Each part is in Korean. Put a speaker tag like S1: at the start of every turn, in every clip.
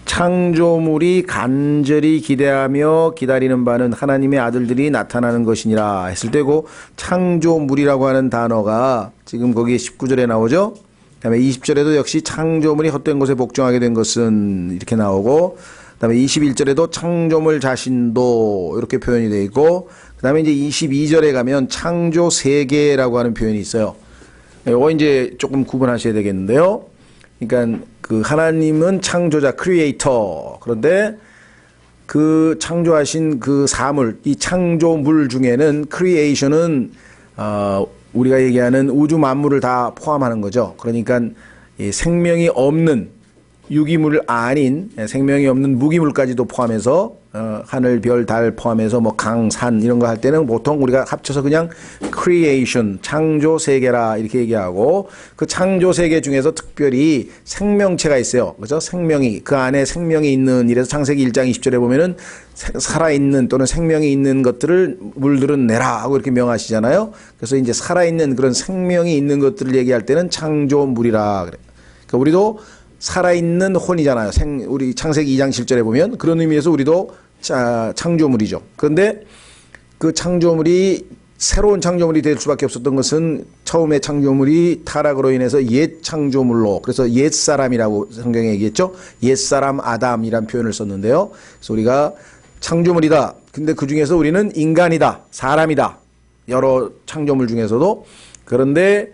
S1: 창조물이 간절히 기대하며 기다리는 바는 하나님의 아들들이 나타나는 것이니라 했을 때고, 창조물이라고 하는 단어가 지금 거기 19절에 나오죠. 그다음에 20절에도 역시 창조물이 헛된 것에 복종하게 된 것은 이렇게 나오고, 그다음에 21절에도 창조물 자신도 이렇게 표현이 되어 있고, 그다음에 이제 22절에 가면 창조 세계라고 하는 표현이 있어요. 이거 이제 조금 구분하셔야 되겠는데요. 그러니까 그 하나님은 창조자, 크리에이터. 그런데 그 창조하신 그 사물, 이 창조물 중에는 크리에이션은 우리가 얘기하는 우주 만물을 다 포함하는 거죠. 그러니까 이 생명이 없는 유기물 아닌 생명이 없는 무기물까지도 포함해서 하늘, 별, 달 포함해서 뭐 강, 산 이런 거 할 때는 보통 우리가 합쳐서 그냥 creation, 창조 세계라 이렇게 얘기하고, 그 창조 세계 중에서 특별히 생명체가 있어요. 그죠? 생명이, 그 안에 생명이 있는, 이래서 창세기 1장 20절에 보면은 살아있는 또는 생명이 있는 것들을 물들은 내라 하고 이렇게 명하시잖아요. 그래서 이제 살아있는 그런 생명이 있는 것들을 얘기할 때는 창조물이라 그래요. 그러니까 우리도 살아있는 혼이잖아요. 우리 창세기 2장 7절에 보면 그런 의미에서 우리도 창조물이죠. 그런데 그 창조물이 새로운 창조물이 될 수밖에 없었던 것은 처음에 창조물이 타락으로 인해서 옛 창조물로, 그래서 옛 사람이라고 성경에 얘기했죠. 옛 사람 아담이란 표현을 썼는데요. 그래서 우리가 창조물이다. 근데 그 중에서 우리는 인간이다. 사람이다. 여러 창조물 중에서도. 그런데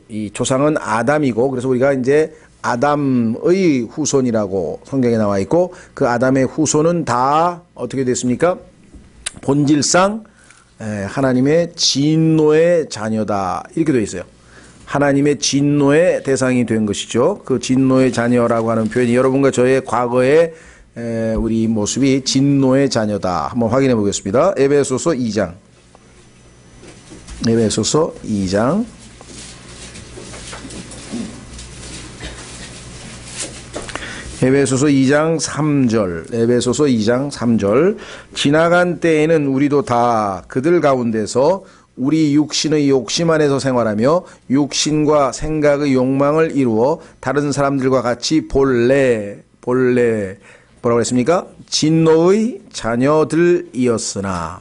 S1: 이 조상은 아담이고, 그래서 우리가 이제 아담의 후손이라고 성경에 나와 있고, 그 아담의 후손은 다 어떻게 됐습니까? 본질상 하나님의 진노의 자녀다 이렇게 되어 있어요. 하나님의 진노의 대상이 된 것이죠. 그 진노의 자녀라고 하는 표현이 여러분과 저의 과거의 우리 모습이 진노의 자녀다. 한번 확인해 보겠습니다. 에베소서 2장. 에베소서 2장. 에베소서 2장 3절, 에베소서 2장 3절. 지나간 때에는 우리도 다 그들 가운데서 우리 육신의 욕심 안에서 생활하며 육신과 생각의 욕망을 이루어 다른 사람들과 같이 본래 뭐라고 했습니까? 진노의 자녀들이었으나,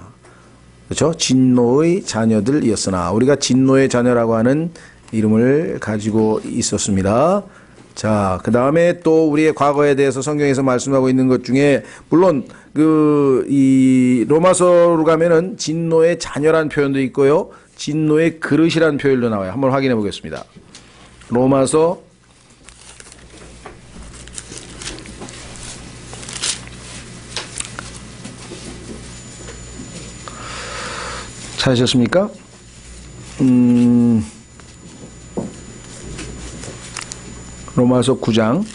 S1: 그렇죠? 진노의 자녀들이었으나, 우리가 진노의 자녀라고 하는 이름을 가지고 있었습니다. 자, 그 다음에 또 우리의 과거에 대해서 성경에서 말씀하고 있는 것 중에, 물론 이 로마서로 가면은 진노의 자녀란 표현도 있고요, 진노의 그릇이란 표현도 나와요. 한번 확인해 보겠습니다. 로마서 '찾으셨습니까? 로마서 9장.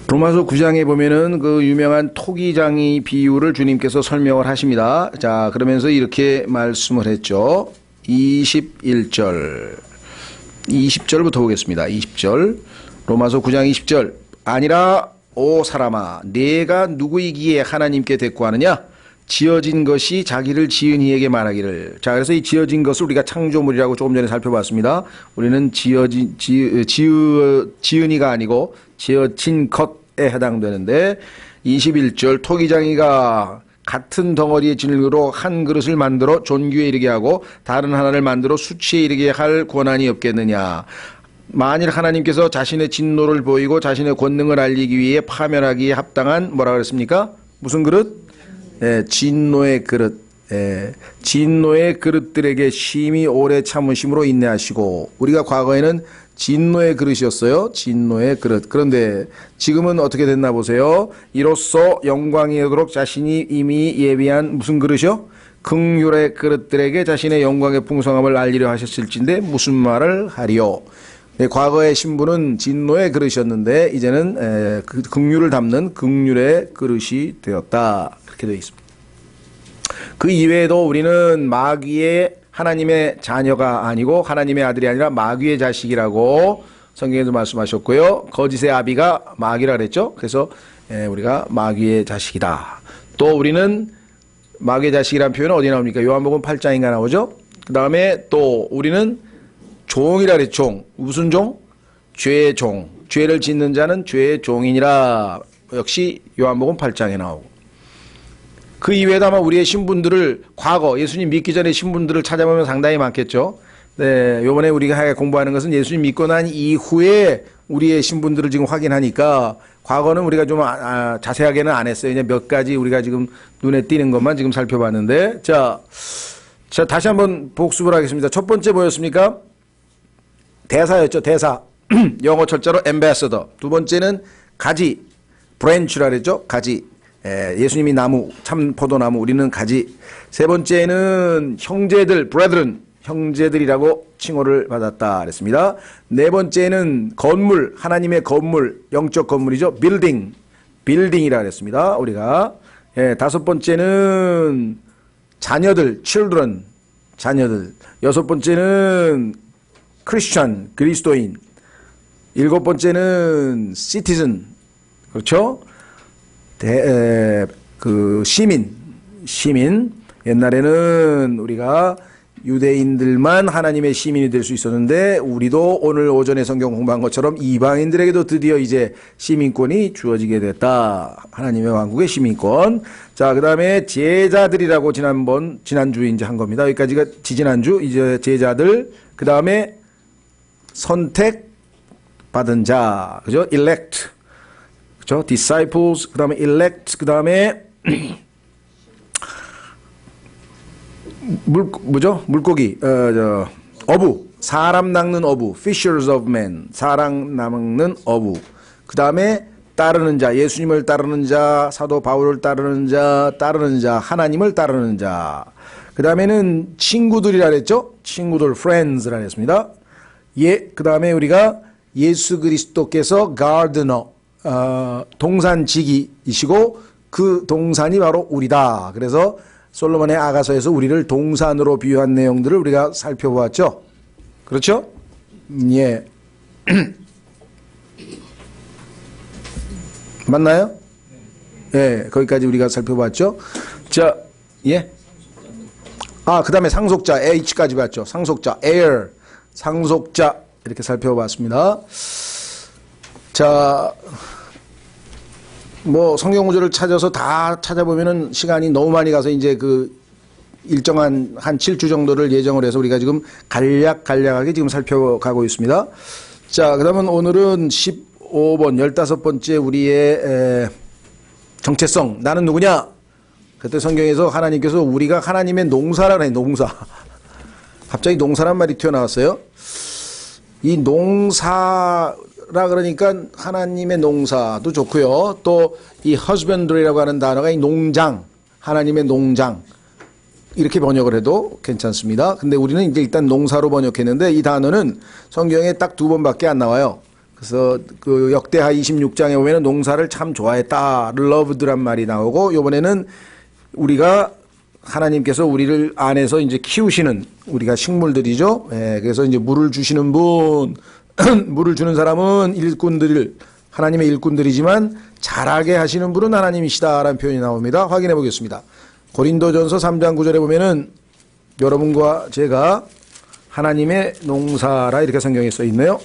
S1: 로마서 9장에 보면은 그 유명한 토기장이 비유를 주님께서 설명을 하십니다. 자, 그러면서 이렇게 말씀을 했죠. 20절부터 보겠습니다. 20절. 로마서 9장 20절. 아니라 오 사람아, 내가 누구이기에 하나님께 대꾸하느냐? 지어진 것이 자기를 지은 이에게 말하기를. 자, 그래서 이 지어진 것을 우리가 창조물이라고 조금 전에 살펴봤습니다. 우리는 지은이가 아니고 지어진 것에 해당되는데, 21절. 토기장이가 같은 덩어리의 진흙으로 한 그릇을 만들어 존귀에 이르게 하고 다른 하나를 만들어 수치에 이르게 할 권한이 없겠느냐? 만일 하나님께서 자신의 진노를 보이고 자신의 권능을 알리기 위해 파멸하기에 합당한 뭐라 그랬습니까? 무슨 그릇? 진노의 그릇. 진노의 그릇들에게 심히 오래 참으심으로 인내하시고. 우리가 과거에는 진노의 그릇이었어요. 진노의 그릇. 그런데 지금은 어떻게 됐나 보세요. 이로써 영광이 오도록 자신이 이미 예비한 무슨 그릇이요? 긍휼의 그릇들에게 자신의 영광의 풍성함을 알리려 하셨을진데 무슨 말을 하리요? 과거의 신부는 진노의 그릇이었는데 이제는 그 긍휼을 담는 긍휼의 그릇이 되었다. 그렇게 되어 있습니다. 그 이외에도 우리는 마귀의, 하나님의 자녀가 아니고 하나님의 아들이 아니라 마귀의 자식이라고 성경에도 말씀하셨고요. 거짓의 아비가 마귀라 그랬죠. 그래서 우리가 마귀의 자식이다. 또 우리는 마귀의 자식이라는 표현은 어디 나옵니까? 요한복음 8장인가 나오죠? 그 다음에 또 우리는 종이라 그랬죠. 종. 무슨 종? 죄의 종. 죄를 짓는 자는 죄의 종이니라. 역시 요한복음 8장에 나오고. 그 이외에도 아마 우리의 신분들을 과거 예수님 믿기 전에 신분들을 찾아보면 상당히 많겠죠. 네, 요번에 우리가 공부하는 것은 예수님 믿고 난 이후에 우리의 신분들을 지금 확인하니까 과거는 우리가 좀 자세하게는 안 했어요. 그냥 몇 가지 우리가 지금 눈에 띄는 것만 지금 살펴봤는데 자 다시 한번 복습을 하겠습니다. 첫 번째 뭐였습니까? 대사였죠. 대사. 영어 철자로 ambassador. 두 번째는 가지. branch라 그랬죠. 가지. 예수님이 나무, 참 포도나무, 우리는 가지. 세 번째는 형제들, brethren. 형제들이라고 칭호를 받았다 그랬습니다. 네 번째는 건물, 하나님의 건물, 영적 건물이죠. 빌딩이라 그랬습니다. 우리가. 다섯 번째는 자녀들, children, 자녀들. 여섯 번째는 크리스천, 그리스도인. 일곱 번째는 citizen, 그렇죠? 시민. 옛날에는 우리가 유대인들만 하나님의 시민이 될 수 있었는데 우리도 오늘 오전에 성경 공부한 것처럼 이방인들에게도 드디어 이제 시민권이 주어지게 됐다. 하나님의 왕국의 시민권. 자, 그 다음에 제자들이라고 지난주에 이제 한 겁니다. 여기까지가 지지난주, 이제 제자들. 그 다음에 선택받은 자. 그죠? elect. 그죠? disciples. 그 다음에 elect. 그 다음에 물고기, 어부, 사람 낚는 어부, fishers of men, 사람 낚는 어부. 그 다음에 따르는 자, 예수님을 따르는 자, 사도 바울을 따르는 자, 하나님을 따르는 자. 그 다음에는 친구들이라 그랬죠? 친구들, friends라 그랬습니다. 그 다음에 우리가 예수 그리스도께서 gardener, 동산지기이시고 그 동산이 바로 우리다. 그래서 솔로몬의 아가서에서 우리를 동산으로 비유한 내용들을 우리가 살펴보았죠. 그렇죠? 예. 맞나요? 예, 거기까지 우리가 살펴봤죠. 자, 예. 그 다음에 상속자, H까지 봤죠. 상속자, heir, 상속자, 이렇게 살펴봤습니다. 자, 성경 구절을 찾아서 다 찾아보면은 시간이 너무 많이 가서 이제 그 일정한 한 7주 정도를 예정을 해서 우리가 지금 간략하게 지금 살펴가고 있습니다. 자, 그러면 오늘은 15번, 15번째 우리의 정체성. 나는 누구냐? 그때 성경에서 하나님께서 우리가 하나님의 농사라 그래, 농사. 갑자기 농사란 말이 튀어나왔어요. 이 농사, 라 그러니까 하나님의 농사도 좋고요. 또 이 husbandry라고 하는 단어가 이 농장, 하나님의 농장 이렇게 번역을 해도 괜찮습니다. 근데 우리는 이제 일단 농사로 번역했는데 이 단어는 성경에 딱 2번밖에 안 나와요. 그래서 그 역대하 26장에 보면은 농사를 참 좋아했다, loved란 말이 나오고 이번에는 우리가 하나님께서 우리를 안에서 이제 키우시는 우리가 식물들이죠. 그래서 이제 물을 주시는 분. 물을 주는 사람은 하나님의 일꾼들이지만 자라게 하시는 분은 하나님이시다라는 표현이 나옵니다. 확인해 보겠습니다. 고린도전서 3장 9절에 보면은 여러분과 제가 하나님의 농사라 이렇게 성경에 써 있네요.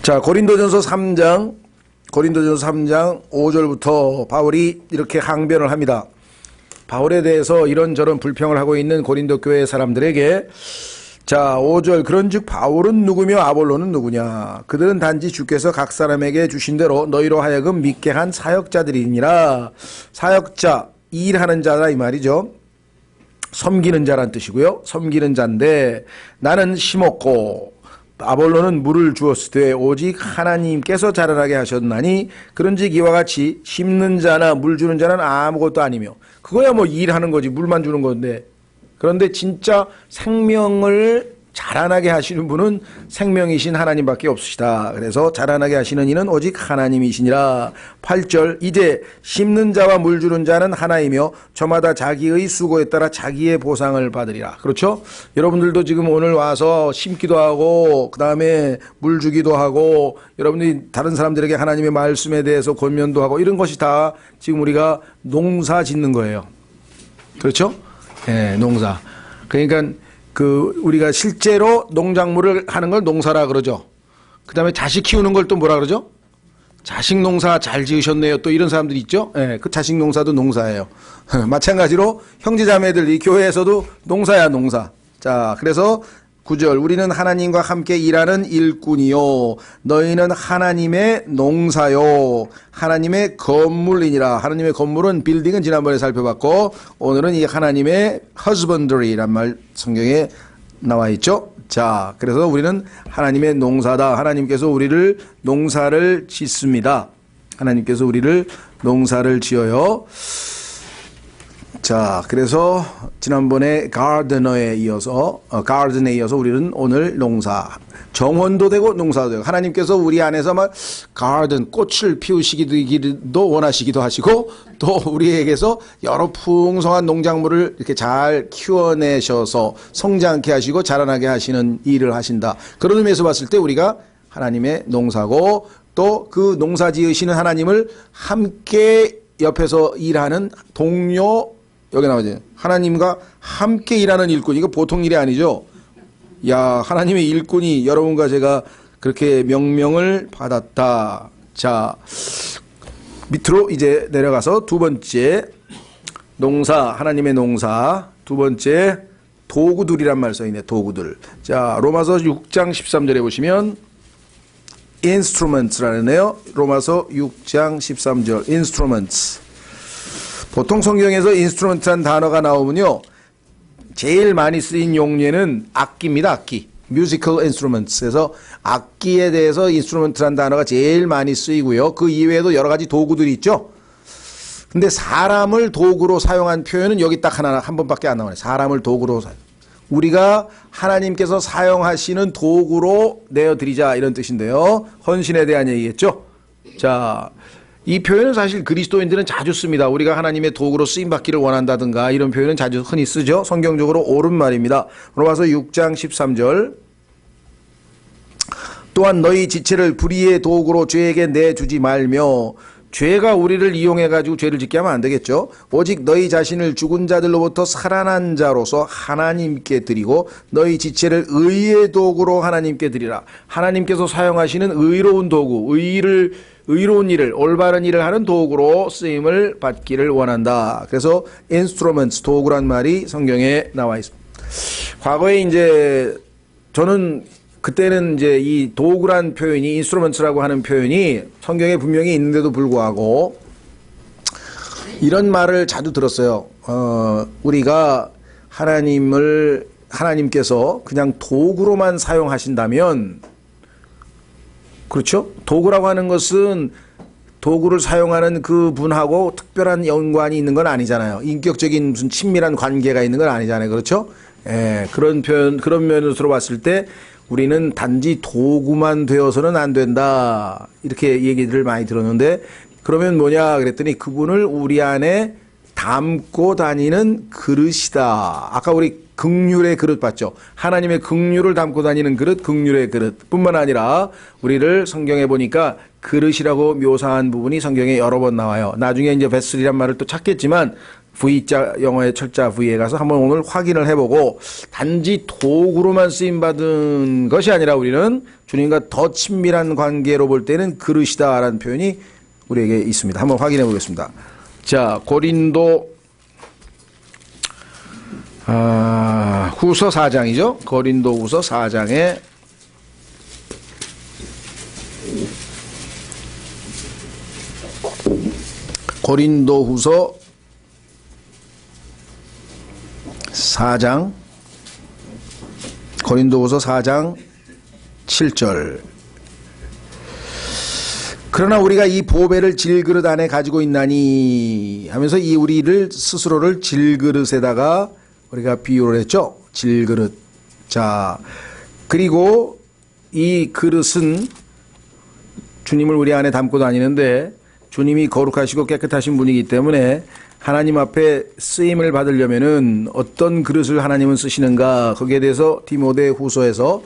S1: 자, 고린도전서 3장 5절부터 바울이 이렇게 항변을 합니다. 바울에 대해서 이런저런 불평을 하고 있는 고린도 교회 사람들에게 자 5절 그런즉 바울은 누구며 아볼로는 누구냐 그들은 단지 주께서 각 사람에게 주신 대로 너희로 하여금 믿게 한 사역자들이니라. 사역자 일하는 자라 이 말이죠. 섬기는 자란 뜻이고요. 섬기는 자인데 나는 심었고 아볼로는 물을 주었을 때 오직 하나님께서 자라나게 하셨나니 그런즉 이와 같이 심는 자나 물 주는 자는 아무것도 아니며 그거야 뭐 일하는 거지 물만 주는 건데 그런데 진짜 생명을 자라나게 하시는 분은 생명이신 하나님밖에 없으시다. 그래서 자라나게 하시는 이는 오직 하나님이시니라. 8절 이제 심는 자와 물 주는 자는 하나이며 저마다 자기의 수고에 따라 자기의 보상을 받으리라. 그렇죠? 여러분들도 지금 오늘 와서 심기도 하고 그 다음에 물 주기도 하고 여러분들이 다른 사람들에게 하나님의 말씀에 대해서 권면도 하고 이런 것이 다 지금 우리가 농사 짓는 거예요. 그렇죠? 예, 농사. 그러니까 우리가 실제로 농작물을 하는 걸 농사라 그러죠. 그 다음에 자식 키우는 걸 또 뭐라 그러죠? 자식 농사 잘 지으셨네요. 또 이런 사람들이 있죠. 예, 그 자식 농사도 농사예요. 마찬가지로 형제자매들 이 교회에서도 농사야 농사. 자, 그래서 9절 우리는 하나님과 함께 일하는 일꾼이요 너희는 하나님의 농사요 하나님의 건물이니라. 하나님의 건물은 빌딩은 지난번에 살펴봤고 오늘은 이 하나님의 husbandry란 말 성경에 나와 있죠. 자, 그래서 우리는 하나님의 농사다. 하나님께서 우리를 농사를 짓습니다. 하나님께서 우리를 농사를 지어요. 자, 그래서 지난번에 garden에 이어서 우리는 오늘 농사, 정원도 되고 농사도 되고 하나님께서 우리 안에서 막 garden, 꽃을 피우시기도 원하시기도 하시고 또 우리에게서 여러 풍성한 농작물을 이렇게 잘 키워내셔서 성장케 하시고 자라나게 하시는 일을 하신다. 그런 의미에서 봤을 때 우리가 하나님의 농사고 또 그 농사 지으시는 하나님을 함께 옆에서 일하는 동료 여기 나오죠. 하나님과 함께 일하는 일꾼. 이거 보통 일이 아니죠. 야, 하나님의 일꾼이 여러분과 제가 그렇게 명명을 받았다. 자, 밑으로 이제 내려가서 두 번째 농사, 하나님의 농사. 두 번째 도구들이란 말 써있네. 도구들. 자, 로마서 6장 13절에 보시면 instruments라네요. 로마서 6장 13절 instruments. 보통 성경에서 인스트루먼트란 단어가 나오면요 제일 많이 쓰인 용례는 악기입니다. 악기. 뮤지컬 인스트루먼트에서 악기에 대해서 인스트루먼트란 단어가 제일 많이 쓰이고요. 그 이외에도 여러 가지 도구들이 있죠. 근데 사람을 도구로 사용한 표현은 여기 딱 한 번밖에 안 나오네. 사람을 도구로 우리가 하나님께서 사용하시는 도구로 내어드리자 이런 뜻인데요. 헌신에 대한 얘기겠죠. 자, 이 표현은 사실 그리스도인들은 자주 씁니다. 우리가 하나님의 도구로 쓰임받기를 원한다든가 이런 표현은 자주 흔히 쓰죠. 성경적으로 옳은 말입니다. 로마서 6장 13절 또한 너희 지체를 불의의 도구로 죄에게 내주지 말며 죄가 우리를 이용해가지고 죄를 짓게 하면 안 되겠죠. 오직 너희 자신을 죽은 자들로부터 살아난 자로서 하나님께 드리고 너희 지체를 의의 도구로 하나님께 드리라. 하나님께서 사용하시는 의로운 도구, 의로운 일을, 올바른 일을 하는 도구로 쓰임을 받기를 원한다. 그래서 instruments, 도구란 말이 성경에 나와 있습니다. 과거에 이제 저는 그때는 이제 이 도구란 표현이 instruments라고 하는 표현이 성경에 분명히 있는데도 불구하고 이런 말을 자주 들었어요. 우리가 하나님께서 그냥 도구로만 사용하신다면 그렇죠? 도구라고 하는 것은 도구를 사용하는 그 분하고 특별한 연관이 있는 건 아니잖아요. 인격적인 무슨 친밀한 관계가 있는 건 아니잖아요. 그렇죠? 예, 그런 면으로 봤을 때 우리는 단지 도구만 되어서는 안 된다. 이렇게 얘기들을 많이 들었는데 그러면 뭐냐 그랬더니 그분을 우리 안에 담고 다니는 그릇이다. 아까 우리 긍휼의 그릇 봤죠? 하나님의 긍휼을 담고 다니는 그릇, 긍휼의 그릇 뿐만 아니라 우리를 성경에 보니까 그릇이라고 묘사한 부분이 성경에 여러 번 나와요. 나중에 이제 베슬이란 말을 또 찾겠지만 V자 영어의 철자 V에 가서 한번 오늘 확인을 해보고 단지 도구로만 쓰임받은 것이 아니라 우리는 주님과 더 친밀한 관계로 볼 때는 그릇이다라는 표현이 우리에게 있습니다. 한번 확인해 보겠습니다. 자, 고린도 후서 4장이죠. 고린도 후서 4장에 고린도 후서 4장 고린도후서 4장 7절 그러나 우리가 이 보배를 질그릇 안에 가지고 있나니 하면서 이 우리를 스스로를 질그릇에다가 우리가 비유를 했죠. 질그릇 자, 그리고 이 그릇은 주님을 우리 안에 담고 다니는데 주님이 거룩하시고 깨끗하신 분이기 때문에 하나님 앞에 쓰임을 받으려면은 어떤 그릇을 하나님은 쓰시는가, 거기에 대해서 디모데 후서에서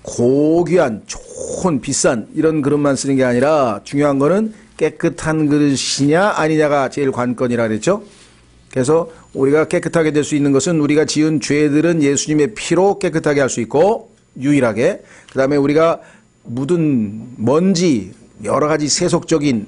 S1: 고귀한 좋은 비싼 이런 그릇만 쓰는 게 아니라 중요한 거는 깨끗한 그릇이냐 아니냐가 제일 관건이라 그랬죠. 그래서 우리가 깨끗하게 될 수 있는 것은 우리가 지은 죄들은 예수님의 피로 깨끗하게 할 수 있고, 유일하게. 그 다음에 우리가 묻은 먼지, 여러 가지 세속적인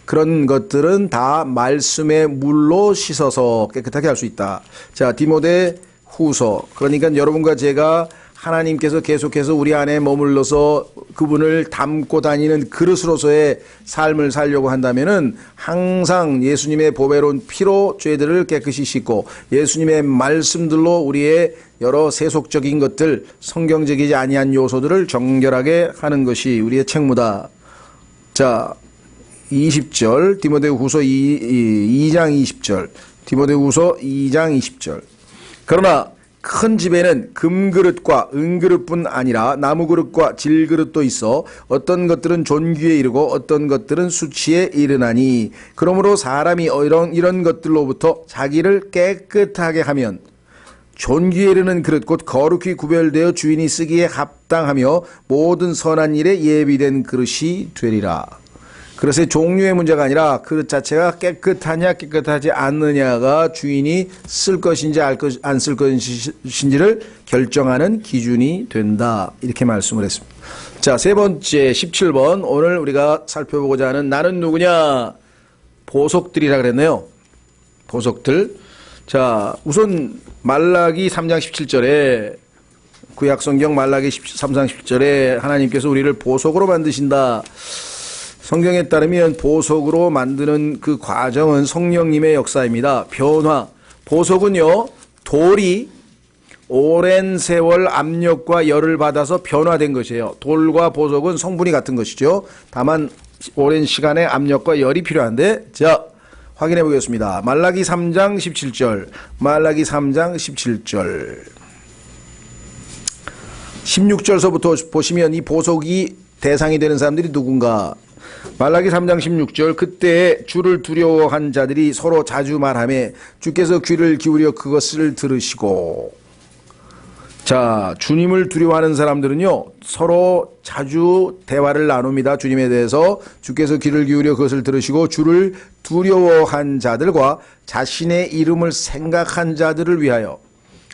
S1: 그런 것들은 다 말씀의 물로 씻어서 깨끗하게 할 수 있다. 자, 디모데 후서. 그러니까 여러분과 제가 하나님께서 계속해서 우리 안에 머물러서 그분을 담고 다니는 그릇으로서의 삶을 살려고 한다면은 항상 예수님의 보배로운 피로 죄들을 깨끗이 씻고 예수님의 말씀들로 우리의 여러 세속적인 것들, 성경적이지 아니한 요소들을 정결하게 하는 것이 우리의 책무다. 자, 20절 디모데후서 2장 20절 디모데후서 2장 20절 그러나 큰 집에는 금그릇과 은그릇뿐 아니라 나무그릇과 질그릇도 있어 어떤 것들은 존귀에 이르고 어떤 것들은 수치에 이르나니 그러므로 사람이 이런 것들로부터 자기를 깨끗하게 하면 존귀에 이르는 그릇 곧 거룩히 구별되어 주인이 쓰기에 합당하며 모든 선한 일에 예비된 그릇이 되리라. 그릇의 종류의 문제가 아니라 그릇 자체가 깨끗하냐 깨끗하지 않느냐가 주인이 쓸 것인지 안 쓸 것인지를 결정하는 기준이 된다. 이렇게 말씀을 했습니다. 자, 세 번째 17번 오늘 우리가 살펴보고자 하는 나는 누구냐? 보석들이라 그랬네요. 보석들. 자, 우선 말라기 3장 17절에 구약성경 말라기 3장 17절에 하나님께서 우리를 보석으로 만드신다. 성경에 따르면 보석으로 만드는 그 과정은 성령님의 역사입니다. 변화. 보석은요, 돌이 오랜 세월 압력과 열을 받아서 변화된 것이에요. 돌과 보석은 성분이 같은 것이죠. 다만 오랜 시간의 압력과 열이 필요한데, 자, 확인해 보겠습니다. 말라기 3장 17절. 말라기 3장 17절. 16절서부터 보시면 이 보석이 대상이 되는 사람들이 누군가. 말라기 3장 16절 그때 주를 두려워한 자들이 서로 자주 말하며 주께서 귀를 기울여 그것을 들으시고. 자, 주님을 두려워하는 사람들은요 서로 자주 대화를 나눕니다. 주님에 대해서. 주께서 귀를 기울여 그것을 들으시고 주를 두려워한 자들과 자신의 이름을 생각한 자들을 위하여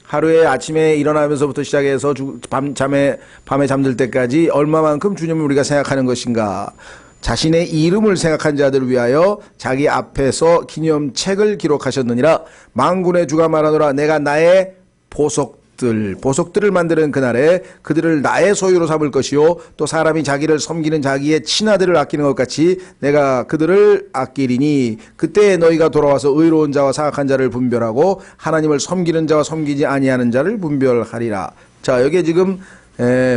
S1: 하루에 아침에 일어나면서부터 시작해서 밤에 잠들 때까지 얼마만큼 주님을 우리가 생각하는 것인가. 자신의 이름을 생각한 자들을 위하여 자기 앞에서 기념책을 기록하셨느니라. 만군의 주가 말하노라. 내가 나의 보석들을 만드는 그날에 그들을 나의 소유로 삼을 것이요 또 사람이 자기를 섬기는 자기의 친아들을 아끼는 것 같이 내가 그들을 아끼리니 그때 너희가 돌아와서 의로운 자와 사악한 자를 분별하고 하나님을 섬기는 자와 섬기지 아니하는 자를 분별하리라. 자, 여기에 지금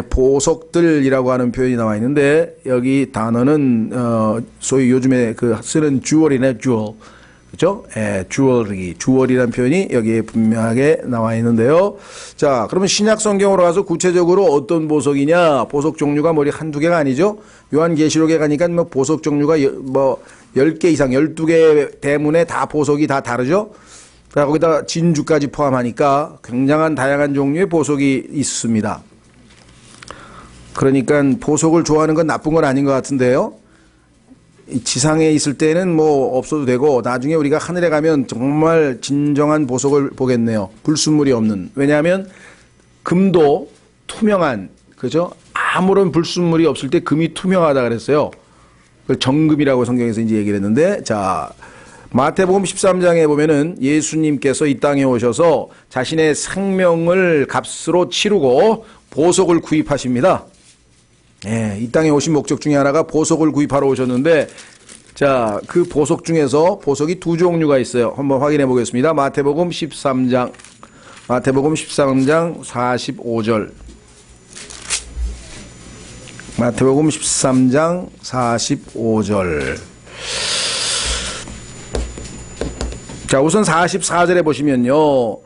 S1: 보석들이라고 하는 표현이 나와 있는데 여기 단어는 소위 요즘에 그 쓰는 주얼이네, 주얼. 그죠? 주얼이라는 표현이 여기에 분명하게 나와 있는데요. 자, 그러면 신약 성경으로 가서 구체적으로 어떤 보석이냐? 보석 종류가 머리 한두 개가 아니죠? 요한계시록에 가니까 뭐 보석 종류가 10개 이상, 12개 대문에 다 보석이 다 다르죠? 거기다 진주까지 포함하니까 굉장한 다양한 종류의 보석이 있습니다. 그러니까 보석을 좋아하는 건 나쁜 건 아닌 것 같은데요. 지상에 있을 때는 뭐 없어도 되고 나중에 우리가 하늘에 가면 정말 진정한 보석을 보겠네요. 불순물이 없는. 왜냐하면 금도 투명한, 그죠? 아무런 불순물이 없을 때 금이 투명하다 그랬어요. 그걸 정금이라고 성경에서 이제 얘기를 했는데, 자, 마태복음 13장에 보면은 예수님께서 이 땅에 오셔서 자신의 생명을 값으로 치르고 보석을 구입하십니다. 예, 이 땅에 오신 목적 중에 하나가 보석을 구입하러 오셨는데, 자, 그 보석 중에서 보석이 두 종류가 있어요. 한번 확인해 보겠습니다. 마태복음 13장 45절. 마태복음 13장 45절. 자, 우선 44절에 보시면요.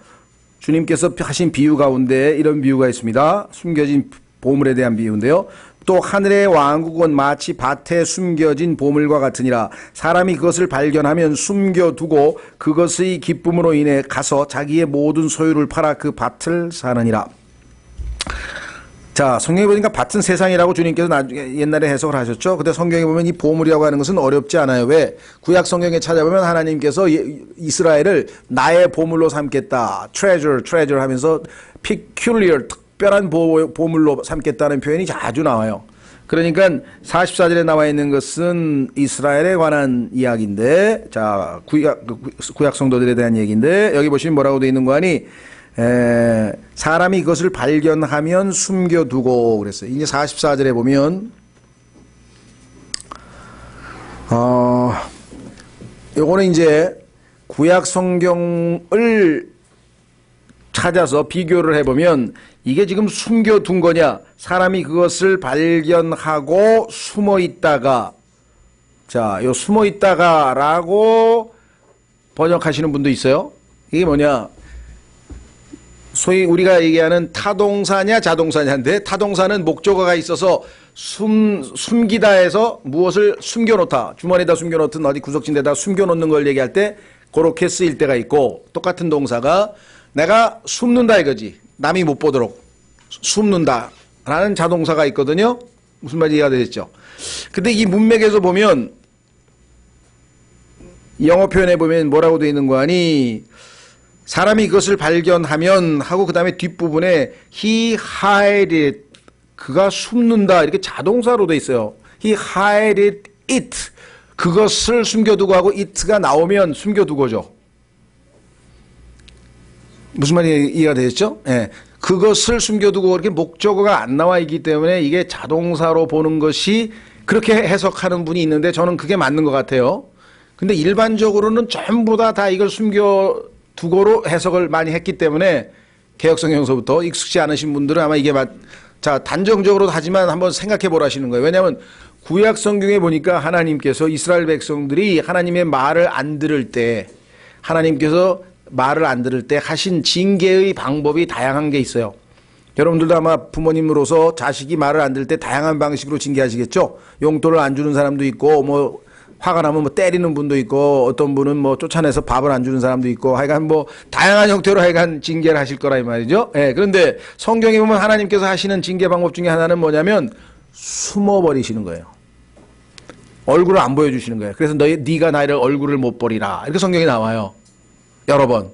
S1: 주님께서 하신 비유 가운데 이런 비유가 있습니다. 숨겨진 보물에 대한 비유인데요. 또 하늘의 왕국은 마치 밭에 숨겨진 보물과 같으니라. 사람이 그것을 발견하면 숨겨두고 그것의 기쁨으로 인해 가서 자기의 모든 소유를 팔아 그 밭을 사느니라. 자, 성경에 보니까 밭은 세상이라고 주님께서 옛날에 해석을 하셨죠. 근데 성경에 보면 이 보물이라고 하는 것은 어렵지 않아요. 왜? 구약 성경에 찾아보면 하나님께서 이스라엘을 나의 보물로 삼겠다. treasure 하면서 peculiar, 특별한 보물로 삼겠다는 표현이 자주 나와요. 그러니까 44절에 나와 있는 것은 이스라엘에 관한 이야기인데, 자, 구약 성도들에 대한 얘기인데, 여기 보시면 뭐라고 되어 있는 거 아니? 사람이 그것을 발견하면 숨겨두고 그랬어요. 이제 44절에 보면 요거는 이제 구약 성경을 찾아서 비교를 해보면 이게 지금 숨겨둔 거냐, 사람이 그것을 발견하고 숨어 있다가, 자, 요 숨어 있다가라고 번역하시는 분도 있어요. 이게 뭐냐, 소위 우리가 얘기하는 타동사냐 자동사냐인데, 타동사는 목적어가 있어서 숨기다 해서 무엇을 숨겨놓다, 주머니에다 숨겨놓든 어디 구석진데다 숨겨놓는 걸 얘기할 때 그렇게 쓰일 때가 있고, 똑같은 동사가 내가 숨는다 이거지. 남이 못 보도록 숨는다 라는 자동사가 있거든요. 무슨 말인지 이해가 되겠죠. 근데 이 문맥에서 보면 영어 표현에 보면 뭐라고 되어 있는 거 아니, 사람이 그것을 발견하면 하고 그 다음에 뒷부분에 he hid it, 그가 숨는다, 이렇게 자동사로 돼 있어요. he hid it, 그것을 숨겨두고 하고 it가 나오면 숨겨두고죠. 무슨 말이 이해가 되겠죠? 예. 그것을 숨겨두고 이렇게 목적어가 안 나와 있기 때문에 이게 자동사로 보는 것이, 그렇게 해석하는 분이 있는데 저는 그게 맞는 것 같아요. 근데 일반적으로는 전부 다 이걸 숨겨두고로 해석을 많이 했기 때문에 개혁성경서부터 익숙지 않으신 분들은 아마 이게 자, 단정적으로 하지만 한번 생각해 보라시는 거예요. 왜냐하면 구약 성경에 보니까 하나님께서 이스라엘 백성들이 하나님의 말을 안 들을 때, 하나님께서 말을 안 들을 때 하신 징계의 방법이 다양한 게 있어요. 여러분들도 아마 부모님으로서 자식이 말을 안 들을 때 다양한 방식으로 징계하시겠죠. 용돈을 안 주는 사람도 있고, 뭐 화가 나면 뭐 때리는 분도 있고, 어떤 분은 뭐 쫓아내서 밥을 안 주는 사람도 있고, 하여간 뭐 다양한 형태로 하여간 징계를 하실 거라 이 말이죠. 예, 그런데 성경에 보면 하나님께서 하시는 징계 방법 중에 하나는 뭐냐면 숨어버리시는 거예요. 얼굴을 안 보여주시는 거예요. 그래서 네가 나를 얼굴을 못 버리라, 이렇게 성경에 나와요. 여러 번.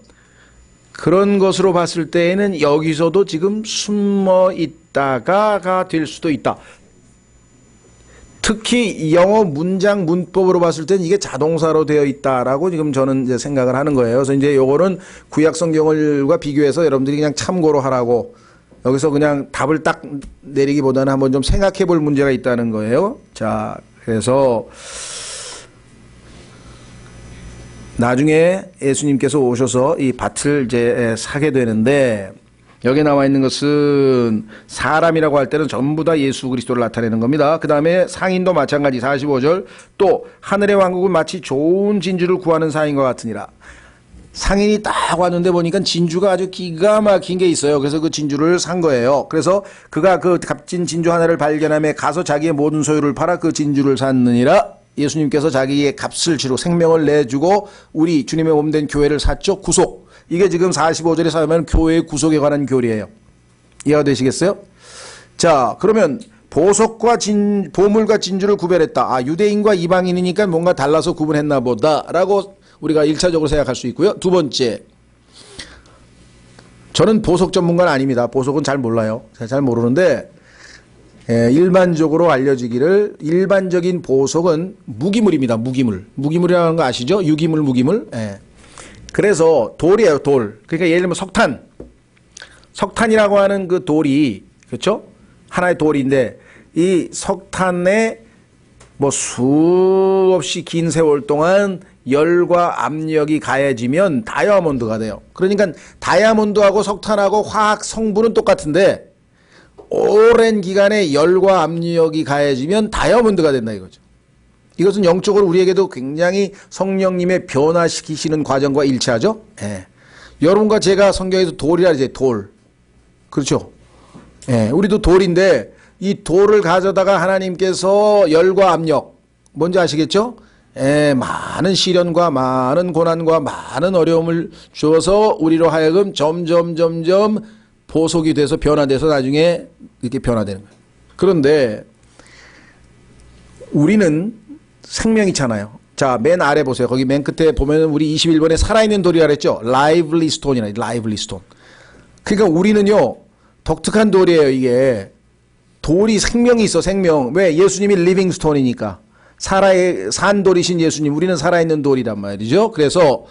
S1: 그런 것으로 봤을 때에는 여기서도 지금 숨어 있다가가 될 수도 있다. 특히 영어 문장 문법으로 봤을 때는 이게 자동사로 되어 있다라고 지금 저는 이제 생각을 하는 거예요. 그래서 이제 요거는 구약 성경을과 비교해서 여러분들이 그냥 참고로 하라고, 여기서 그냥 답을 딱 내리기보다는 한번 좀 생각해 볼 문제가 있다는 거예요. 자, 그래서 나중에 예수님께서 오셔서 이 밭을 이제 사게 되는데, 여기 나와 있는 것은 사람이라고 할 때는 전부 다 예수 그리스도를 나타내는 겁니다. 그 다음에 상인도 마찬가지. 45절, 또 하늘의 왕국은 마치 좋은 진주를 구하는 상인과 같으니라. 상인이 딱 왔는데 보니까 진주가 아주 기가 막힌 게 있어요. 그래서 그 진주를 산 거예요. 그래서 그가 그 값진 진주 하나를 발견하며 가서 자기의 모든 소유를 팔아 그 진주를 샀느니라. 예수님께서 자기의 값을 치르고 생명을 내주고 우리 주님의 몸된 교회를 샀죠. 구속. 이게 지금 45절에 사면 교회의 구속에 관한 교리예요. 이해가 되시겠어요? 자, 그러면 보석과 보물과 진주를 구별했다. 아, 유대인과 이방인이니까 뭔가 달라서 구분했나 보다라고 우리가 1차적으로 생각할 수 있고요. 두 번째, 저는 보석 전문가는 아닙니다. 보석은 잘 몰라요. 잘 모르는데, 일반적으로 알려지기를, 일반적인 보석은 무기물입니다. 무기물이라는 거 아시죠? 유기물, 무기물. 예. 그래서 돌이에요, 돌. 그러니까 예를 들면 석탄이라고 하는 그 돌이, 그렇죠? 하나의 돌인데, 이 석탄에 뭐 수없이 긴 세월 동안 열과 압력이 가해지면 다이아몬드가 돼요. 그러니까 다이아몬드하고 석탄하고 화학 성분은 똑같은데, 오랜 기간에 열과 압력이 가해지면 다이아몬드가 된다 이거죠. 이것은 영적으로 우리에게도 굉장히 성령님의 변화시키시는 과정과 일치하죠. 예. 여러분과 제가 성경에서 돌이라 이제 돌. 그렇죠? 예, 우리도 돌인데 이 돌을 가져다가 하나님께서 열과 압력, 뭔지 아시겠죠? 예, 많은 시련과 많은 고난과 많은 어려움을 주어서 우리로 하여금 점점 보속이 돼서 변화돼서 나중에 이렇게 변화되는 거예요. 그런데 우리는 생명이잖아요. 자, 맨 아래 보세요. 거기 맨 끝에 보면 우리 21번에 살아있는 돌이라 그랬죠? 라이블리 스톤이라, 라이블리 스톤. 그러니까 우리는요, 독특한 돌이에요, 이게. 돌이 생명이 있어, 생명. 왜? 예수님이 리빙 스톤이니까. 산 돌이신 예수님, 우리는 살아있는 돌이란 말이죠. 그래서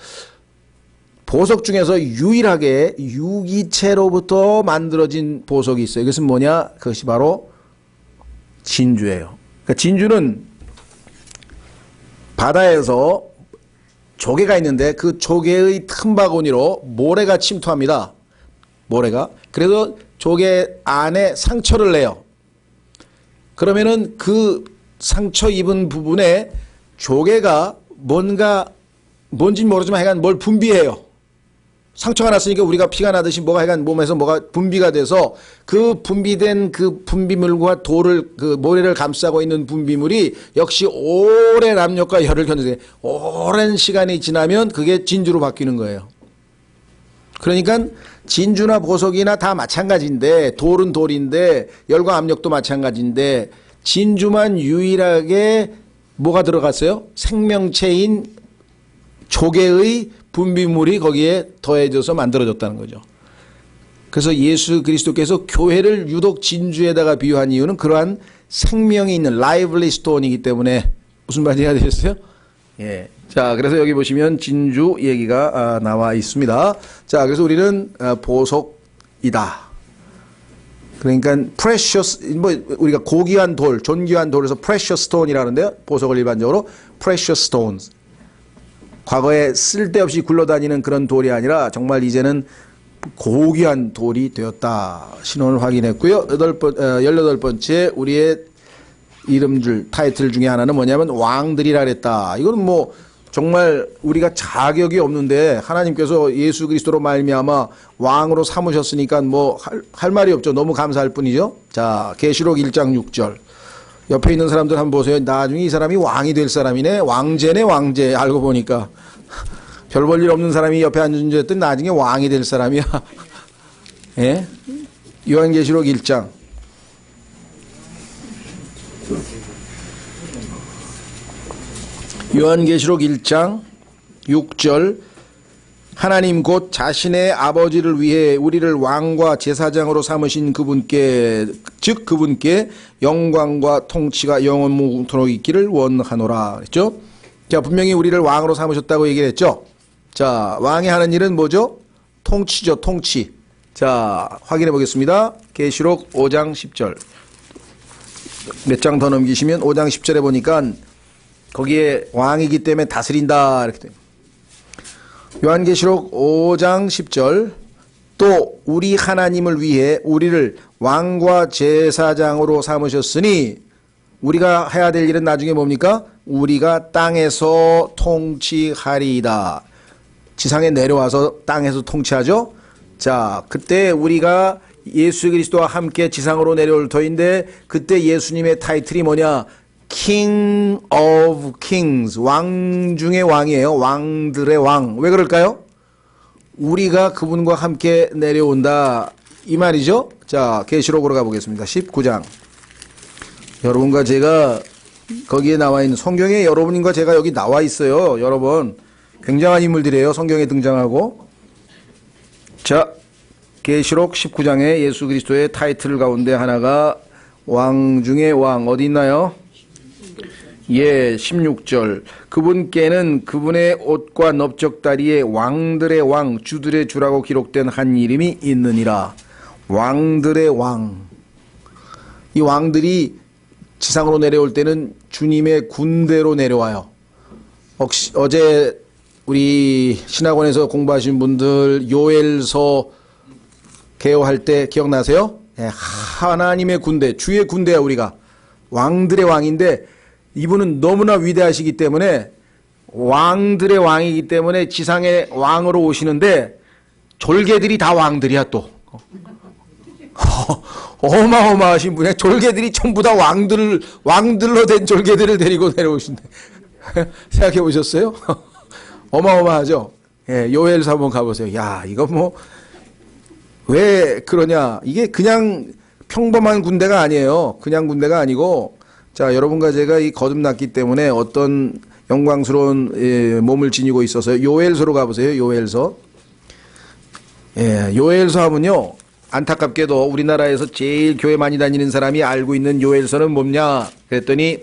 S1: 보석 중에서 유일하게 유기체로부터 만들어진 보석이 있어요. 이것은 뭐냐? 그것이 바로 진주예요. 그러니까 진주는 바다에서 조개가 있는데 그 조개의 틈바구니로 모래가 침투합니다. 모래가. 그래서 조개 안에 상처를 내요. 그러면은 그 상처 입은 부분에 조개가 뭔지 모르지만 하여간 뭘 분비해요. 상처가 났으니까 우리가 피가 나듯이 뭐가 하여간 몸에서 뭐가 분비가 돼서 그 분비된 그 분비물과 그 모래를 감싸고 있는 분비물이 역시 오랜 압력과 열을 견디게 오랜 시간이 지나면 그게 진주로 바뀌는 거예요. 그러니까 진주나 보석이나 다 마찬가지인데 돌은 돌인데 열과 압력도 마찬가지인데 진주만 유일하게 뭐가 들어갔어요? 생명체인 조개의 분비물이 거기에 더해져서 만들어졌다는 거죠. 그래서 예수 그리스도께서 교회를 유독 진주에다가 비유한 이유는 그러한 생명이 있는 라이블리 스톤이기 때문에 무슨 말이 되셨어요? 예. 자, 그래서 여기 보시면 진주 얘기가 나와 있습니다. 자, 그래서 우리는 보석이다. 그러니까 precious, 뭐 우리가 고귀한 돌, 존귀한 돌에서 precious stone이라는데요. 보석을 일반적으로 precious stones. 과거에 쓸데없이 굴러다니는 그런 돌이 아니라 정말 이제는 고귀한 돌이 되었다. 신원을 확인했고요. 18번째 우리의 이름들, 타이틀 중에 하나는 뭐냐면 왕들이라 그랬다. 이거는 뭐 정말 우리가 자격이 없는데 하나님께서 예수 그리스도로 말미암아 왕으로 삼으셨으니까 뭐 할 말이 없죠. 너무 감사할 뿐이죠. 자, 계시록 1장 6절. 옆에 있는 사람들 한번 보세요. 나중에 이 사람이 왕이 될 사람이네. 왕제네, 왕제. 알고 보니까 별 볼 일 없는 사람이 옆에 앉은 줄 알았더니 나중에 왕이 될 사람이야. 예? 요한계시록 1장. 요한계시록 1장 6절. 하나님 곧 자신의 아버지를 위해 우리를 왕과 제사장으로 삼으신 그분께, 즉 그분께 영광과 통치가 영원무궁토록 있기를 원하노라 그랬죠. 자, 분명히 우리를 왕으로 삼으셨다고 얘기를 했죠. 자, 왕이 하는 일은 뭐죠? 통치죠, 통치. 자, 확인해 보겠습니다. 계시록 5장 10절. 몇 장 더 넘기시면 5장 10절에 보니까 거기에 왕이기 때문에 다스린다 이렇게 돼요. 요한계시록 5장 10절. 또 우리 하나님을 위해 우리를 왕과 제사장으로 삼으셨으니 우리가 해야 될 일은 나중에 뭡니까? 우리가 땅에서 통치하리이다. 지상에 내려와서 땅에서 통치하죠. 자, 그때 우리가 예수 그리스도와 함께 지상으로 내려올 터인데 그때 예수님의 타이틀이 뭐냐? King of Kings, 왕 중의 왕이에요. 왕들의 왕. 왜 그럴까요? 우리가 그분과 함께 내려온다 이 말이죠. 자, 계시록으로 가보겠습니다. 19장. 여러분과 제가 거기에 나와 있는 성경에 여러분과 제가 여기 나와 있어요. 여러분 굉장한 인물들이에요. 성경에 등장하고. 자, 계시록 19장에 예수 그리스도의 타이틀 가운데 하나가 왕 중의 왕. 어디 있나요? 예, 16절. 그분께는 그분의 옷과 넓적다리에 왕들의 왕, 주들의 주라고 기록된 한 이름이 있느니라. 왕들의 왕. 이 왕들이 지상으로 내려올 때는 주님의 군대로 내려와요. 혹시 어제 우리 신학원에서 공부하신 분들 요엘서 개요할 때 기억나세요? 예, 하나님의 군대, 주의 군대야 우리가. 왕들의 왕인데 이분은 너무나 위대하시기 때문에 왕들의 왕이기 때문에 지상의 왕으로 오시는데 졸개들이 다 왕들이야 또. 어마어마하신 분이야. 졸개들이 전부 다 왕들로 된 졸개들을 데리고 내려오신대. 생각해 보셨어요? 어마어마하죠? 예, 요엘서 한번 가보세요. 야, 이거 뭐, 왜 그러냐. 이게 그냥 평범한 군대가 아니에요. 그냥 군대가 아니고, 자, 여러분과 제가 이 거듭났기 때문에 어떤 영광스러운 몸을 지니고 있어서 요엘서로 가보세요. 요엘서. 예, 요엘서 하면요. 안타깝게도 우리나라에서 제일 교회 많이 다니는 사람이 알고 있는 요엘서는 뭐냐 그랬더니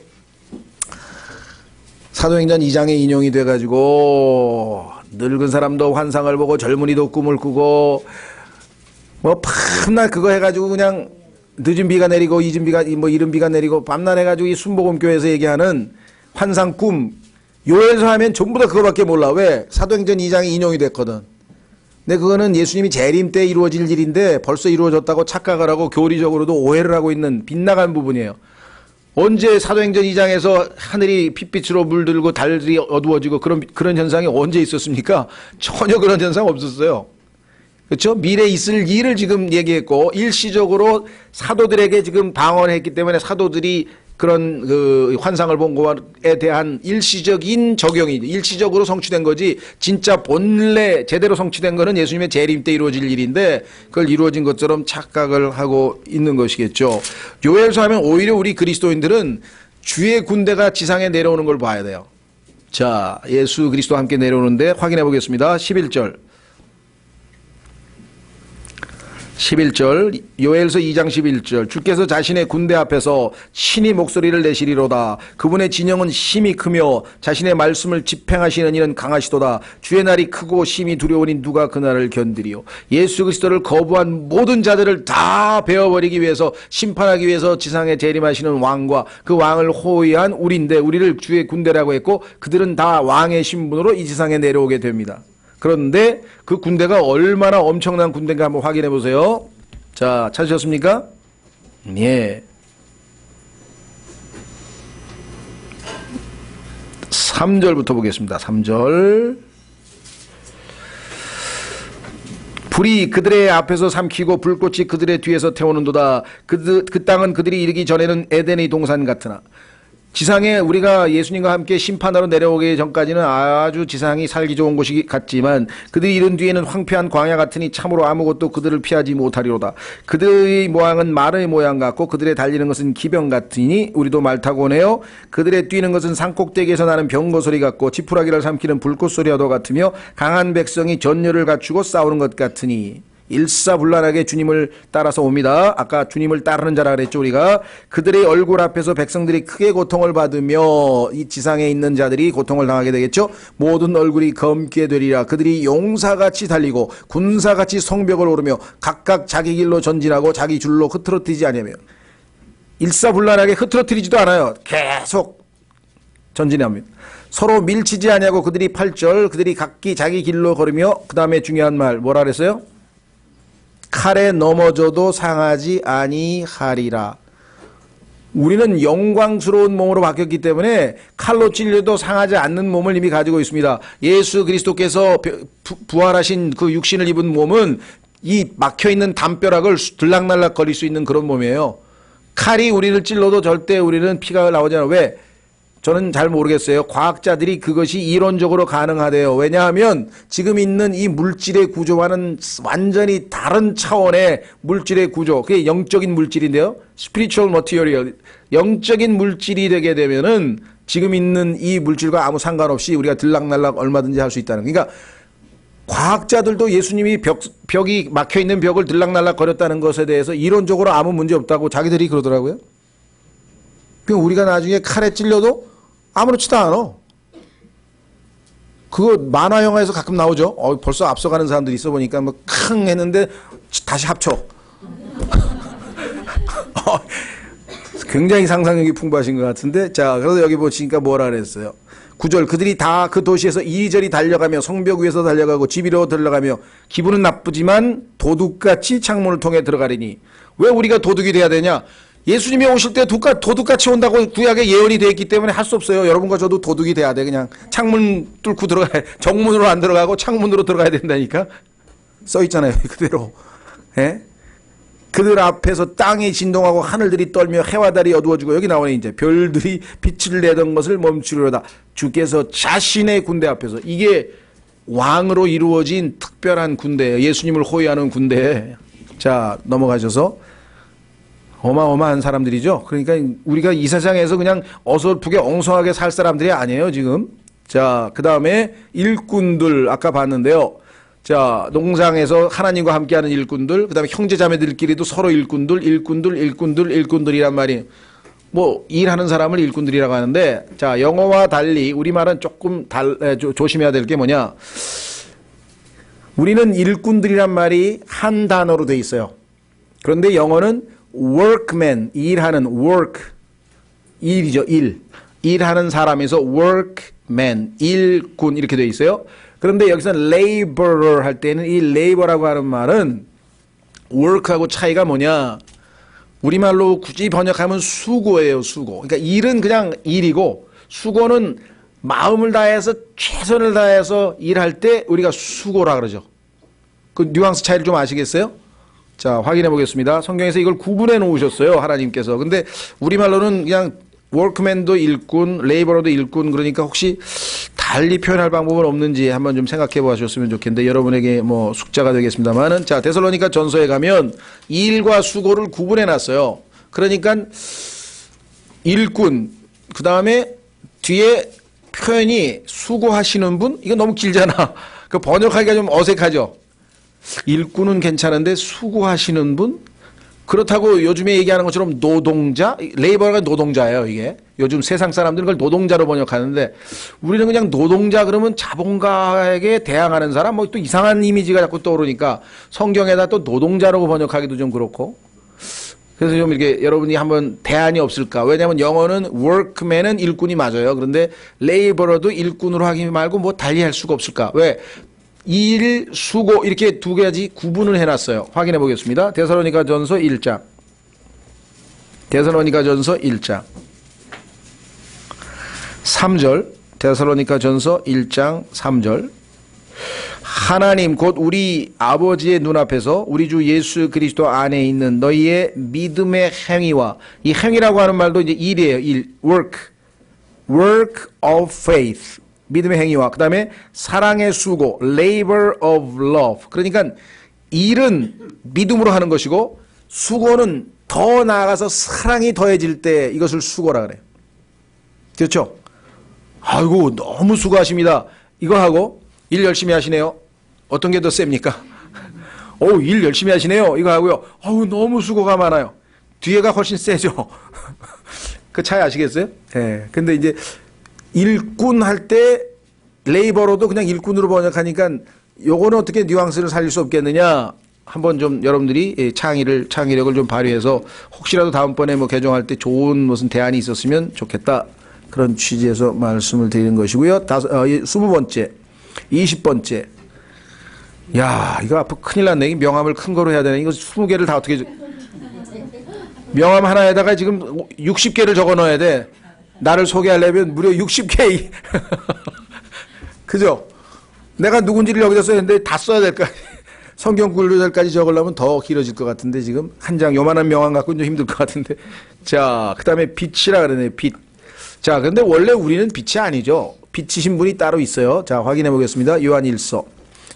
S1: 사도행전 2장에 인용이 돼가지고 늙은 사람도 환상을 보고 젊은이도 꿈을 꾸고 뭐 밤낮 그거 해가지고 그냥 늦은 비가 내리고 이른 비가 내리고 밤낮 해가지고 이 순복음교회에서 얘기하는 환상 꿈 요엘서 하면 전부 다 그거밖에 몰라. 왜? 사도행전 2장에 인용이 됐거든. 근데 그거는 예수님이 재림 때 이루어질 일인데 벌써 이루어졌다고 착각을 하고 교리적으로도 오해를 하고 있는 빗나간 부분이에요. 언제 사도행전 2장에서 하늘이 핏빛으로 물들고 달이 어두워지고 그런 현상이 언제 있었습니까? 전혀 그런 현상 없었어요. 그렇죠? 미래에 있을 일을 지금 얘기했고 일시적으로 사도들에게 지금 방언했기 때문에 사도들이 그런 그 환상을 본 거에 대한 일시적인 적용이 일시적으로 성취된 거지 진짜 본래 제대로 성취된 거는 예수님의 재림 때 이루어질 일인데 그걸 이루어진 것처럼 착각을 하고 있는 것이겠죠. 요엘서 하면 오히려 우리 그리스도인들은 주의 군대가 지상에 내려오는 걸 봐야 돼요. 자, 예수 그리스도와 함께 내려오는데 확인해 보겠습니다. 11절. 11절 요엘서 2장 11절 주께서 자신의 군대 앞에서 신이 목소리를 내시리로다. 그분의 진영은 힘이 크며 자신의 말씀을 집행하시는 이는 강하시도다. 주의 날이 크고 심히 두려우니 누가 그날을 견디리요. 예수 그리스도를 거부한 모든 자들을 다 베어버리기 위해서 심판하기 위해서 지상에 재림하시는 왕과 그 왕을 호위한 우리인데 우리를 주의 군대라고 했고 그들은 다 왕의 신분으로 이 지상에 내려오게 됩니다. 그런데 그 군대가 얼마나 엄청난 군대인가 한번 확인해 보세요. 자, 찾으셨습니까? 예. 3절부터 보겠습니다. 3절. 불이 그들의 앞에서 삼키고 불꽃이 그들의 뒤에서 태우는도다. 그 땅은 그들이 이르기 전에는 에덴의 동산 같으나 지상에 우리가 예수님과 함께 심판하러 내려오기 전까지는 아주 지상이 살기 좋은 곳이 같지만 그들이 이른 뒤에는 황폐한 광야 같으니 참으로 아무것도 그들을 피하지 못하리로다. 그들의 모양은 말의 모양 같고 그들의 달리는 것은 기병 같으니 우리도 말 타고 오네요. 그들의 뛰는 것은 산꼭대기에서 나는 병거 소리 같고 지푸라기를 삼키는 불꽃 소리와도 같으며 강한 백성이 전열을 갖추고 싸우는 것 같으니 일사불란하게 주님을 따라서 옵니다. 아까 주님을 따르는 자라 그랬죠. 우리가 그들의 얼굴 앞에서 백성들이 크게 고통을 받으며 이 지상에 있는 자들이 고통을 당하게 되겠죠. 모든 얼굴이 검게 되리라. 그들이 용사같이 달리고 군사같이 성벽을 오르며 각각 자기 길로 전진하고 자기 줄로 흐트러뜨리지 아니하며 일사불란하게 흐트러뜨리지도 않아요. 계속 전진합니다. 서로 밀치지 아니하고 그들이 8절 그들이 각기 자기 길로 걸으며 그 다음에 중요한 말 뭐라 그랬어요? 칼에 넘어져도 상하지 아니하리라. 우리는 영광스러운 몸으로 바뀌었기 때문에 칼로 찔려도 상하지 않는 몸을 이미 가지고 있습니다. 예수 그리스도께서 부활하신 그 육신을 입은 몸은 이 막혀있는 담벼락을 들락날락 거릴 수 있는 그런 몸이에요. 칼이 우리를 찔러도 절대 우리는 피가 나오지 않아요. 왜? 저는 잘 모르겠어요. 과학자들이 그것이 이론적으로 가능하대요. 왜냐하면 지금 있는 이 물질의 구조와는 완전히 다른 차원의 물질의 구조, 그게 영적인 물질인데요. spiritual material, 영적인 물질이 되게 되면은 지금 있는 이 물질과 아무 상관없이 우리가 들락날락 얼마든지 할 수 있다는. 그러니까 과학자들도 예수님이 벽이 막혀있는 벽을 들락날락 거렸다는 것에 대해서 이론적으로 아무 문제 없다고 자기들이 그러더라고요. 그럼 우리가 나중에 칼에 찔려도 아무렇지도 않아. 그거 만화 영화에서 가끔 나오죠. 벌써 앞서가는 사람들이 있어 보니까 뭐 캉 했는데 다시 합쳐. 굉장히 상상력이 풍부하신 것 같은데. 자, 그래서 여기 보시니까 뭐라 그랬어요? 9절 그들이 다 그 도시에서 이리저리 달려가며 성벽 위에서 달려가고 집 위로 들어가며 기분은 나쁘지만 도둑같이 창문을 통해 들어가리니. 왜 우리가 도둑이 돼야 되냐? 예수님이 오실 때 도둑같이 온다고 구약에 예언이 되어 있기 때문에 할 수 없어요. 여러분과 저도 도둑이 돼야 돼. 그냥 창문 뚫고 들어가야, 정문으로 안 들어가고 창문으로 들어가야 된다니까. 써 있잖아요. 그대로. 예? 그들 앞에서 땅이 진동하고 하늘들이 떨며 해와 달이 어두워지고 여기 나오네 이제 별들이 빛을 내던 것을 멈추려다 주께서 자신의 군대 앞에서 이게 왕으로 이루어진 특별한 군대예요. 예수님을 호위하는 군대. 자 넘어가셔서 어마어마한 사람들이죠. 그러니까 우리가 이 세상에서 그냥 어설프게 엉성하게 살 사람들이 아니에요 지금. 자 그 다음에 일꾼들 아까 봤는데요. 자, 농장에서 하나님과 함께하는 일꾼들, 그 다음에 형제자매들끼리도 서로 일꾼들이란 말이, 뭐, 일하는 사람을 일꾼들이라고 하는데, 자, 영어와 달리, 우리말은 조금 조심해야 될 게 뭐냐. 우리는 일꾼들이란 말이 한 단어로 돼 있어요. 그런데 영어는 workman, 일하는 work, 일이죠, 일. 일하는 사람에서 workman, 일꾼, 이렇게 돼 있어요. 그런데 여기서는 laborer 할 때는 이 labor라고 하는 말은 work하고 차이가 뭐냐. 우리말로 굳이 번역하면 수고예요, 수고. 그러니까 일은 그냥 일이고 수고는 마음을 다해서 최선을 다해서 일할 때 우리가 수고라 그러죠. 그 뉘앙스 차이를 좀 아시겠어요? 자, 확인해 보겠습니다. 성경에서 이걸 구분해 놓으셨어요, 하나님께서. 근데 우리말로는 그냥 workman도 일꾼, laborer도 일꾼 그러니까 혹시 달리 표현할 방법은 없는지 한번 좀 생각해 보셨으면 좋겠는데 여러분에게 뭐 숙제가 되겠습니다만은 자 데살로니가 전서에 가면 일과 수고를 구분해 놨어요. 그러니까 일꾼 그 다음에 뒤에 표현이 수고하시는 분 이거 너무 길잖아. 그 번역하기가 좀 어색하죠. 일꾼은 괜찮은데 수고하시는 분 그렇다고 요즘에 얘기하는 것처럼 노동자, 레이버가 노동자예요, 이게. 요즘 세상 사람들은 그걸 노동자로 번역하는데 우리는 그냥 노동자 그러면 자본가에게 대항하는 사람 뭐 또 이상한 이미지가 자꾸 떠오르니까 성경에다 또 노동자라고 번역하기도 좀 그렇고 그래서 좀 이렇게 여러분이 한번 대안이 없을까. 왜냐하면 영어는 workman은 일꾼이 맞아요. 그런데 laborer도 일꾼으로 하기 말고 뭐 달리 할 수가 없을까. 왜? 일, 수고 이렇게 두 가지 구분을 해놨어요. 확인해 보겠습니다. 데살로니가 전서 1장. 데살로니가 전서 1장. 3절. 데살로니가 전서 1장 3절. 하나님 곧 우리 아버지의 눈앞에서 우리 주 예수 그리스도 안에 있는 너희의 믿음의 행위와 이 행위라고 하는 말도 이제 일이에요. 일, work. work of faith. 믿음의 행위와 그 다음에 사랑의 수고 labor of love 그러니까 일은 믿음으로 하는 것이고 수고는 더 나아가서 사랑이 더해질 때 이것을 수고라 그래요. 그렇죠? 아이고 너무 수고하십니다. 이거 하고 일 열심히 하시네요. 어떤 게 더 셉니까? 일 열심히 하시네요. 이거 하고요. 너무 수고가 많아요. 뒤에가 훨씬 세죠. 그 차이 아시겠어요? 네. 근데 이제 일꾼 할 때 레이버로도 그냥 일꾼으로 번역하니까 요거는 어떻게 뉘앙스를 살릴 수 없겠느냐 한번 좀 여러분들이 창의력을 좀 발휘해서 혹시라도 다음번에 뭐 개정할 때 좋은 무슨 대안이 있었으면 좋겠다 그런 취지에서 말씀을 드리는 것이고요. 20번째 20번째 야 이거 앞으로 큰일 났네. 명함을 큰 거로 해야 되네. 이거 20개를 다 어떻게 명함 하나에다가 지금 60개를 적어 넣어야 돼. 나를 소개하려면 무려 60개. 그죠? 내가 누군지를 여기다 써야 되는데 다 써야 될 거 아니에요. 성경 구절까지 적으려면 더 길어질 것 같은데 지금 한 장 요만한 명함 갖고는 좀 힘들 것 같은데. 자, 그 다음에 빛이라 그러네. 빛. 자, 근데 원래 우리는 빛이 아니죠. 빛이신 분이 따로 있어요. 자, 확인해 보겠습니다. 요한일서.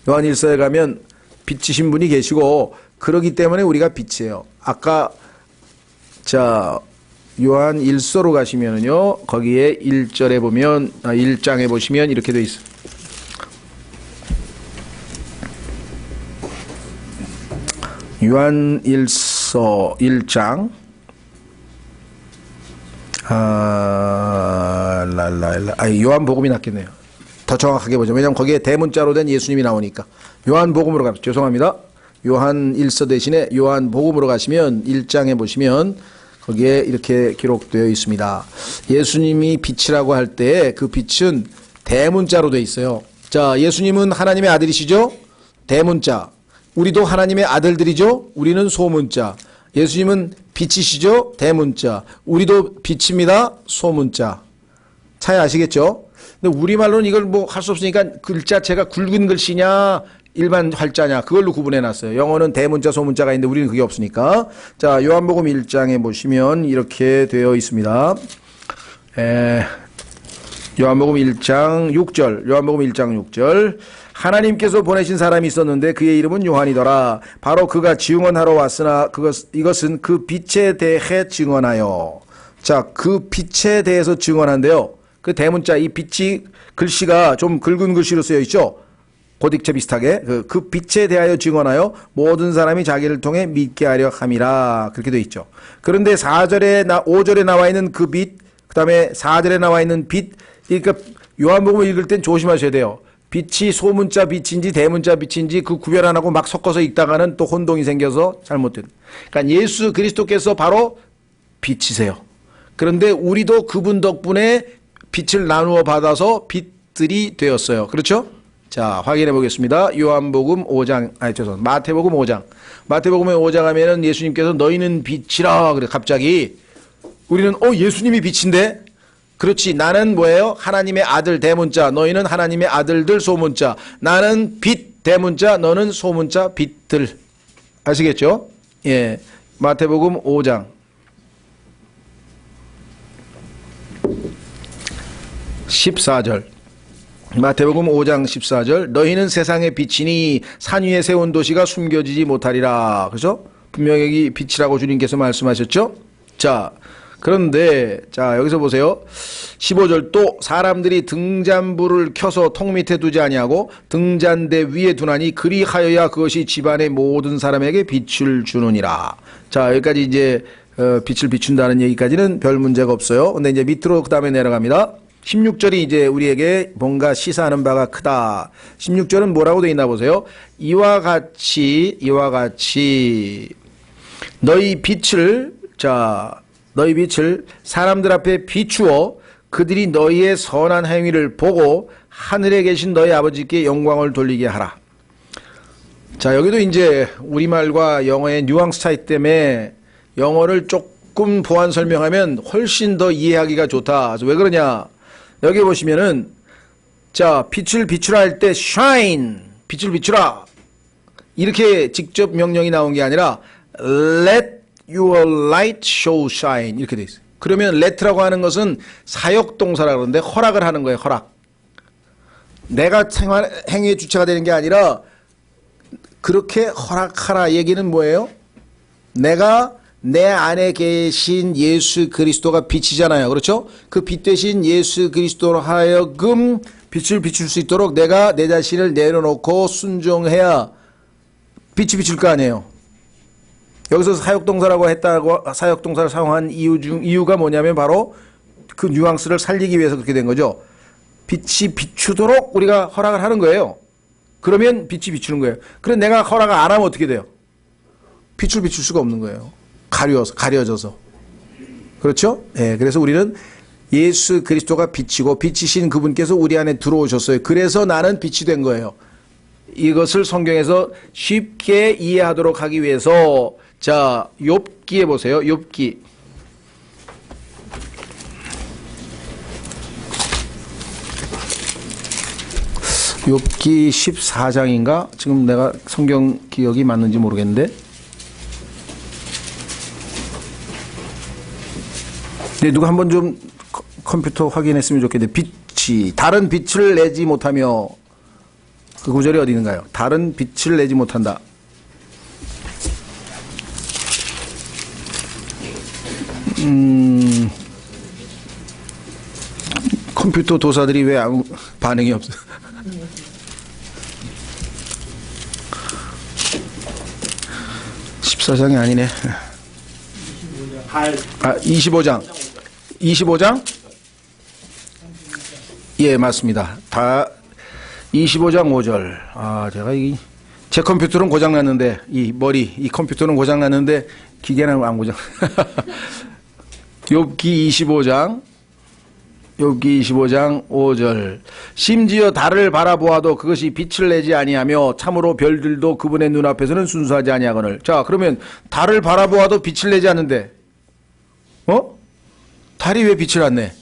S1: 요한일서에 가면 빛이신 분이 계시고 그러기 때문에 우리가 빛이에요. 아까 자 요한 1서로 가시면은요 거기에 1절에 보면 1장에 보시면 이렇게 돼 있어요. 요한 1서 1장 요한복음이 낫겠네요. 더 정확하게 보죠. 왜냐하면 거기에 대문자로 된 예수님이 나오니까 요한복음으로 가시죠. 죄송합니다. 요한 1서 대신에 요한복음으로 가시면 1장에 보시면 거기에 이렇게 기록되어 있습니다. 예수님이 빛이라고 할 때 그 빛은 대문자로 되어 있어요. 자, 예수님은 하나님의 아들이시죠? 대문자. 우리도 하나님의 아들들이죠? 우리는 소문자. 예수님은 빛이시죠? 대문자. 우리도 빛입니다. 소문자. 차이 아시겠죠? 근데 우리말로는 이걸 뭐 할 수 없으니까 글자체가 굵은 글씨냐 일반 활자냐 그걸로 구분해 놨어요. 영어는 대문자 소문자가 있는데 우리는 그게 없으니까. 자, 요한복음 1장에 보시면 이렇게 되어 있습니다. 요한복음 1장 6절. 요한복음 1장 6절. 하나님께서 보내신 사람이 있었는데 그의 이름은 요한이더라. 바로 그가 증언하러 왔으나 이것은 그 빛에 대해 증언하여. 자, 그 빛에 대해서 증언한대요. 그 대문자 이 빛이 글씨가 좀 굵은 글씨로 쓰여 있죠. 고딕체 비슷하게 그 빛에 대하여 증언하여 모든 사람이 자기를 통해 믿게 하려 함이라. 그렇게 되어 있죠. 그런데 5절에 나와 있는 그 빛, 그 다음에 4절에 나와 있는 빛, 그러니까 요한복음을 읽을 땐 조심하셔야 돼요. 빛이 소문자 빛인지 대문자 빛인지 그 구별 안 하고 막 섞어서 읽다가는 또 혼동이 생겨서 잘못된. 그러니까 예수 그리스도께서 바로 빛이세요. 그런데 우리도 그분 덕분에 빛을 나누어 받아서 빛들이 되었어요. 그렇죠? 자, 확인해 보겠습니다. 요한복음 5장, 마태복음 5장. 마태복음의 5장 하면은 예수님께서 너희는 빛이라 그래. 갑자기 우리는 예수님이 빛인데? 그렇지. 나는 뭐예요? 하나님의 아들 대문자. 너희는 하나님의 아들들 소문자. 나는 빛 대문자. 너는 소문자 빛들. 아시겠죠? 예. 마태복음 5장. 14절. 마태복음 5장 14절. 너희는 세상의 빛이니 산 위에 세운 도시가 숨겨지지 못하리라. 그죠? 분명히 여기 빛이라고 주님께서 말씀하셨죠? 자, 그런데 자, 여기서 보세요. 15절. 또 사람들이 등잔불을 켜서 통 밑에 두지 아니하고 등잔대 위에 두나니 그리하여야 그것이 집안의 모든 사람에게 빛을 주느니라. 자, 여기까지 이제 빛을 비춘다는 얘기까지는 별 문제가 없어요. 근데 이제 밑으로 그 다음에 내려갑니다. 16절이 이제 우리에게 뭔가 시사하는 바가 크다. 16절은 뭐라고 되어 있나 보세요. 이와 같이 너희 빛을 사람들 앞에 비추어 그들이 너희의 선한 행위를 보고 하늘에 계신 너희 아버지께 영광을 돌리게 하라. 자, 여기도 이제 우리말과 영어의 뉘앙스 차이 때문에 영어를 조금 보완 설명하면 훨씬 더 이해하기가 좋다. 왜 그러냐? 여기 보시면은, 자, 빛을 비추라 할 때 shine, 빛을 비추라. 이렇게 직접 명령이 나온 게 아니라 let your light show shine 이렇게 돼 있어요. 그러면 let라고 하는 것은 사역동사라 그러는데 허락을 하는 거예요. 허락. 내가 행위의 주체가 되는 게 아니라 그렇게 허락하라 얘기는 뭐예요? 내가 내 안에 계신 예수 그리스도가 빛이잖아요. 그렇죠? 그 빛 대신 예수 그리스도로 하여금 빛을 비출 수 있도록 내가 내 자신을 내려놓고 순종해야 빛이 비칠 거 아니에요. 여기서 사역동사라고 했다고 사역동사를 사용한 이유가 뭐냐면 바로 그 뉘앙스를 살리기 위해서 그렇게 된 거죠. 빛이 비추도록 우리가 허락을 하는 거예요. 그러면 빛이 비추는 거예요. 그럼 내가 허락을 안 하면 어떻게 돼요? 빛을 비출 수가 없는 거예요. 가려져서. 그렇죠? 예, 그래서 우리는 예수 그리스도가 빛이고 빛이신 그분께서 우리 안에 들어오셨어요. 그래서 나는 빛이 된 거예요. 이것을 성경에서 쉽게 이해하도록 하기 위해서 자, 욥기에 보세요. 욥기. 욥기 14장인가? 지금 내가 성경 기억이 맞는지 모르겠는데. 네, 누가 한번 좀 컴퓨터 확인했으면 좋겠는데. 빛이 다른 빛을 내지 못하며 그 구절이 어디 있는가요? 다른 빛을 내지 못한다. 컴퓨터 도사들이 왜 아무 반응이 없어? (14장이) 아니네. 25장. 25장? 예, 맞습니다. 다 25장 5절. 제가 제 컴퓨터는 고장났는데, 이 컴퓨터는 고장났는데, 기계는 안 고장. 욥기 25장 5절. 심지어 달을 바라보아도 그것이 빛을 내지 아니하며 참으로 별들도 그분의 눈앞에서는 순수하지 아니하거늘. 자, 그러면 달을 바라보아도 빛을 내지 않는데, 달이 왜 빛을 안 내?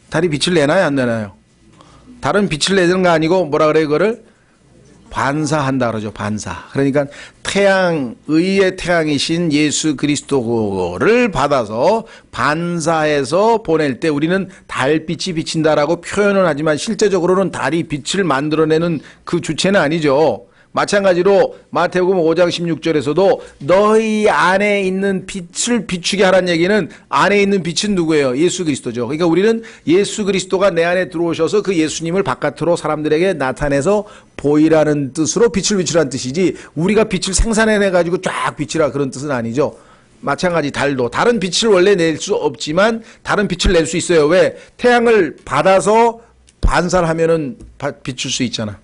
S1: 달이 빛을 내나요, 안 내나요? 달은 빛을 내는 거 아니고 뭐라 그래요, 이거를? 반사한다 그러죠. 반사. 그러니까 태양, 의의 태양이신 예수 그리스도를 받아서 반사해서 보낼 때 우리는 달빛이 비친다라고 표현은 하지만 실제적으로는 달이 빛을 만들어내는 그 주체는 아니죠. 마찬가지로 마태복음 5장 16절에서도 너희 안에 있는 빛을 비추게 하라는 얘기는 안에 있는 빛은 누구예요? 예수 그리스도죠. 그러니까 우리는 예수 그리스도가 내 안에 들어오셔서 그 예수님을 바깥으로 사람들에게 나타내서 보이라는 뜻으로 빛을 비추라는 뜻이지 우리가 빛을 생산해내가지고 쫙 비치라 그런 뜻은 아니죠. 마찬가지 달도 다른 빛을 원래 낼 수 없지만 다른 빛을 낼 수 있어요. 왜? 태양을 받아서 반사를 하면은 비출 수 있잖아.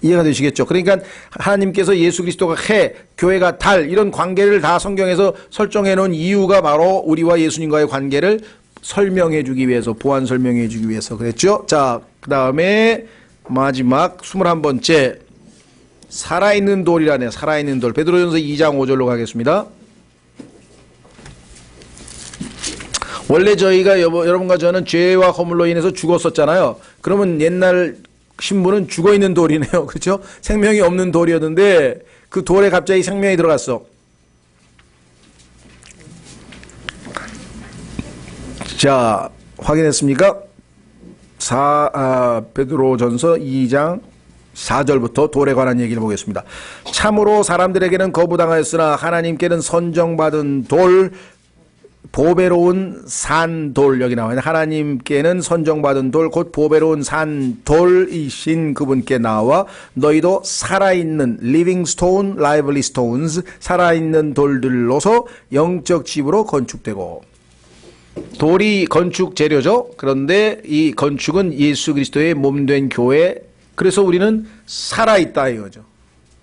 S1: 이해가 되시겠죠? 그러니까 하나님께서 예수 그리스도가 해, 교회가 달 이런 관계를 다 성경에서 설정해 놓은 이유가 바로 우리와 예수님과의 관계를 설명해 주기 위해서, 보완 설명해 주기 위해서 그랬죠? 자, 그 다음에 마지막 21번째 살아있는 돌이라네요. 살아있는 돌. 베드로전서 2장 5절로 가겠습니다. 원래 저희가 여러분과 저는 죄와 허물로 인해서 죽었었잖아요. 그러면 옛날 신부는 죽어있는 돌이네요. 그렇죠? 생명이 없는 돌이었는데 그 돌에 갑자기 생명이 들어갔어. 자, 확인했습니까? 베드로전서 2장 4절부터 돌에 관한 얘기를 보겠습니다. 참으로 사람들에게는 거부당하였으나 하나님께는 선정받은 돌, 보배로운 산돌, 여기 나와요. 하나님께는 선정받은 돌, 곧 보배로운 산돌이신 그분께 나와 너희도 살아있는 living stone, lively stones, 살아있는 돌들로서 영적 집으로 건축되고. 돌이 건축 재료죠. 그런데 이 건축은 예수 그리스도의 몸된 교회. 그래서 우리는 살아있다 이거죠.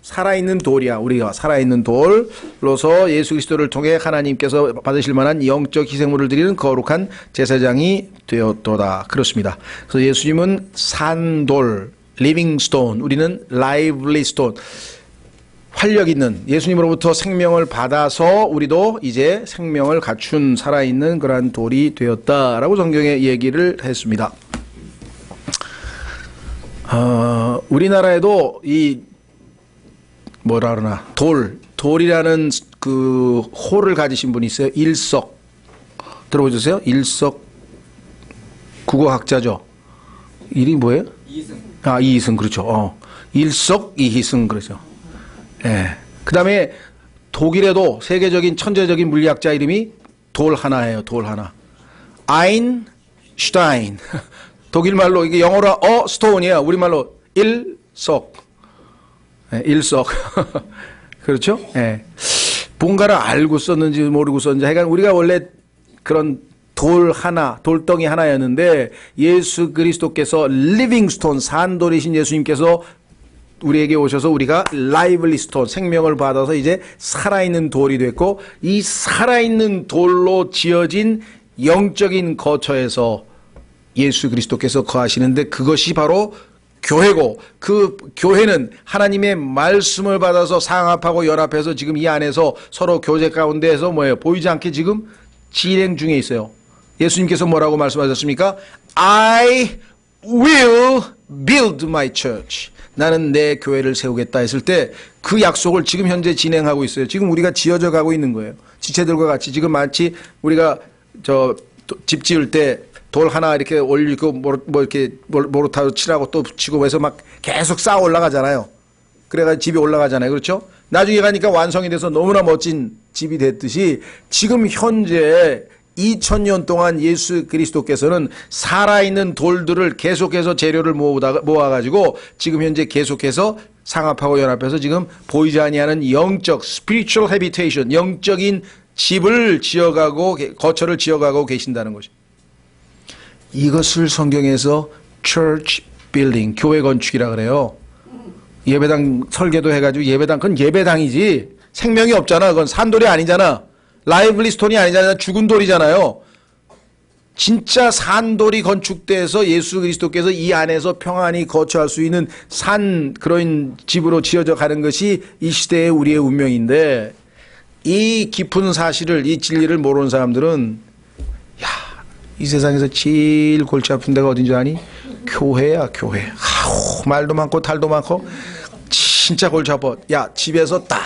S1: 살아있는 돌이야. 우리가 살아있는 돌로서 예수 그리스도를 통해 하나님께서 받으실 만한 영적 희생물을 드리는 거룩한 제사장이 되었도다. 그렇습니다. 그래서 예수님은 산돌, living stone, 우리는 lively stone, 활력 있는 예수님으로부터 생명을 받아서 우리도 이제 생명을 갖춘 살아있는 그러한 돌이 되었다라고 성경에 얘기를 했습니다. 우리나라에도 이 뭐라 그러나 돌이라는 그 호를 가지신 분이 있어요. 일석 들어보셨어요? 일석 국어학자죠. 이름이 뭐예요? 이희승. 이희승 그렇죠. 일석 이희승 그렇죠. 예. 그다음에 독일에도 세계적인 천재적인 물리학자 이름이 돌 하나예요. 돌 하나. 아인슈타인. 독일 말로 이게 영어로 스톤이야. 우리말로 일석. 네, 일석. 그렇죠? 예. 뭔가를 알고 썼는지 모르고 썼는지 하여간 우리가 원래 그런 돌 하나, 돌덩이 하나였는데 예수 그리스도께서 리빙스톤, 산돌이신 예수님께서 우리에게 오셔서 우리가 라이블리 스톤, 생명을 받아서 이제 살아있는 돌이 됐고 이 살아있는 돌로 지어진 영적인 거처에서 예수 그리스도께서 거하시는데 그것이 바로 교회고 그 교회는 하나님의 말씀을 받아서 상합하고 연합해서 지금 이 안에서 서로 교제 가운데에서 뭐예요? 보이지 않게 지금 진행 중에 있어요. 예수님께서 뭐라고 말씀하셨습니까? I will build my church. 나는 내 교회를 세우겠다 했을 때 그 약속을 지금 현재 진행하고 있어요. 지금 우리가 지어져 가고 있는 거예요. 지체들과 같이 지금 마치 우리가 집 지을 때 돌 하나 이렇게 올리고 이렇게 모르타로 칠하고 또 붙이고 해서 막 계속 쌓아 올라가잖아요. 그래가지고 집이 올라가잖아요. 그렇죠? 나중에 가니까 완성이 돼서 너무나 멋진 집이 됐듯이 지금 현재 2000년 동안 예수 그리스도께서는 살아있는 돌들을 계속해서 재료를 모아가지고 지금 현재 계속해서 상합하고 연합해서 지금 보이지 아니하는 영적 spiritual habitation, 영적인 집을 지어가고 거처를 지어가고 계신다는 것입니다. 이것을 성경에서 church building, 교회 건축이라 그래요. 예배당 설계도 해가지고 그건 예배당이지 생명이 없잖아. 그건 산돌이 아니잖아. 라이블리 스톤이 아니잖아요. 죽은 돌이잖아요. 진짜 산돌이 건축돼서 예수 그리스도께서 이 안에서 평안히 거처할 수 있는 그런 집으로 지어져 가는 것이 이 시대의 우리의 운명인데 이 깊은 사실을, 이 진리를 모르는 사람들은 이 세상에서 제일 골치 아픈 데가 어딘지 아니? 교회야, 교회. 말도 많고 탈도 많고 진짜 골치 아파. 야, 집에서 딱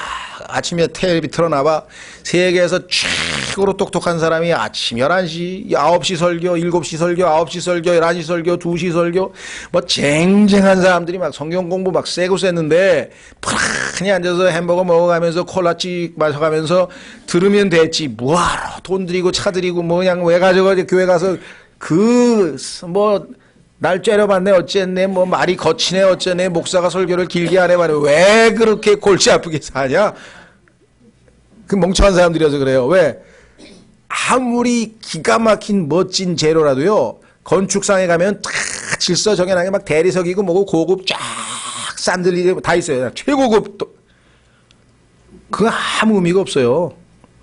S1: 아침에 텔레비 틀어놔봐. 세계에서 최고로 똑똑한 사람이 아침 11시, 9시 설교, 7시 설교, 9시 설교, 11시 설교, 2시 설교. 뭐 쟁쟁한 사람들이 막 성경 공부 막 세고 셌는데 편히 앉아서 햄버거 먹어가면서 콜라찌 마셔가면서 들으면 됐지. 뭐하러 돈 들이고 차 들이고 뭐 그냥 왜 가져가 교회 가서 날 째려봤네 어쨌네 뭐 말이 거치네 어쩌네 목사가 설교를 길게 하네 말이야. 왜 그렇게 골치 아프게 사냐? 그 멍청한 사람들이어서 그래요. 왜? 아무리 기가 막힌 멋진 재료라도요, 건축상에 가면 다 질서 정연하게 막 대리석이고 뭐고 고급 쫙 산들리게 다 있어요. 최고급. 그거 아무 의미가 없어요.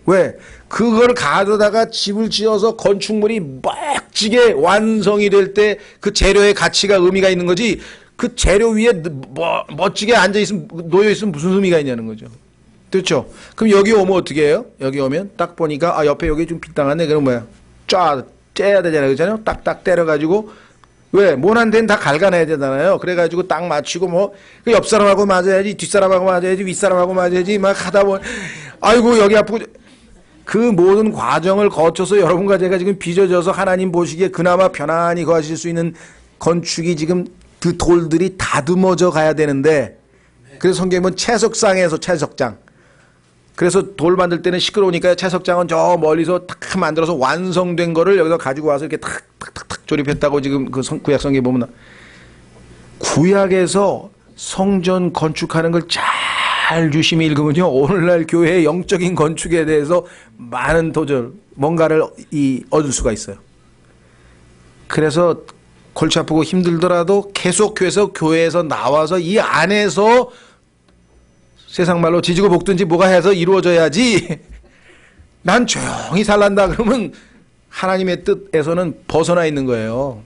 S1: 왜? 그걸 가져다가 집을 지어서 건축물이 멋지게 완성이 될 때 그 재료의 가치가 의미가 있는 거지, 그 재료 위에 멋지게 앉아있으면, 놓여있으면 무슨 의미가 있냐는 거죠. 그렇죠? 그럼 여기 오면 어떻게 해요? 여기 오면 딱 보니까, 옆에 여기 좀 빗당하네. 그럼 뭐야? 쫙 째야 되잖아요. 그렇잖아요? 딱딱 때려가지고, 왜? 모난 데는 다 갉아내야 되잖아요. 그래가지고 딱 맞추고 그 옆 사람하고 맞아야지, 뒷사람하고 맞아야지, 윗사람하고 맞아야지, 막 하다 보면, 아이고, 여기 아프고, 그 모든 과정을 거쳐서 여러분과 제가 지금 빚어져서 하나님 보시기에 그나마 편안히 거하실 수 있는 건축이 지금 그 돌들이 다듬어져 가야 되는데, 그래서 성경은 채석상에서 채석장. 그래서 돌 만들 때는 시끄러우니까 채석장은 저 멀리서 탁 만들어서 완성된 거를 여기서 가지고 와서 이렇게 탁탁탁탁 조립했다고 지금 그 구약 성경에 보면, 구약에서 성전 건축하는 걸 잘 유심히 읽으면요, 오늘날 교회의 영적인 건축에 대해서 많은 뭔가를 얻을 수가 있어요. 그래서 골치 아프고 힘들더라도 계속해서 교회에서 나와서 이 안에서 세상 말로 지지고 볶든지 뭐가 해서 이루어져야지, 난 조용히 살란다 그러면 하나님의 뜻에서는 벗어나 있는 거예요.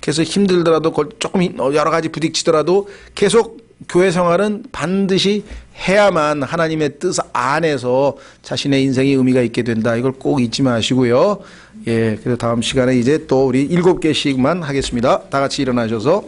S1: 그래서 힘들더라도 조금 여러 가지 부딪히더라도 계속 교회 생활은 반드시 해야만 하나님의 뜻 안에서 자신의 인생이 의미가 있게 된다. 이걸 꼭 잊지 마시고요. 예, 그래서 다음 시간에 이제 또 우리 7개씩만 하겠습니다. 다 같이 일어나셔서.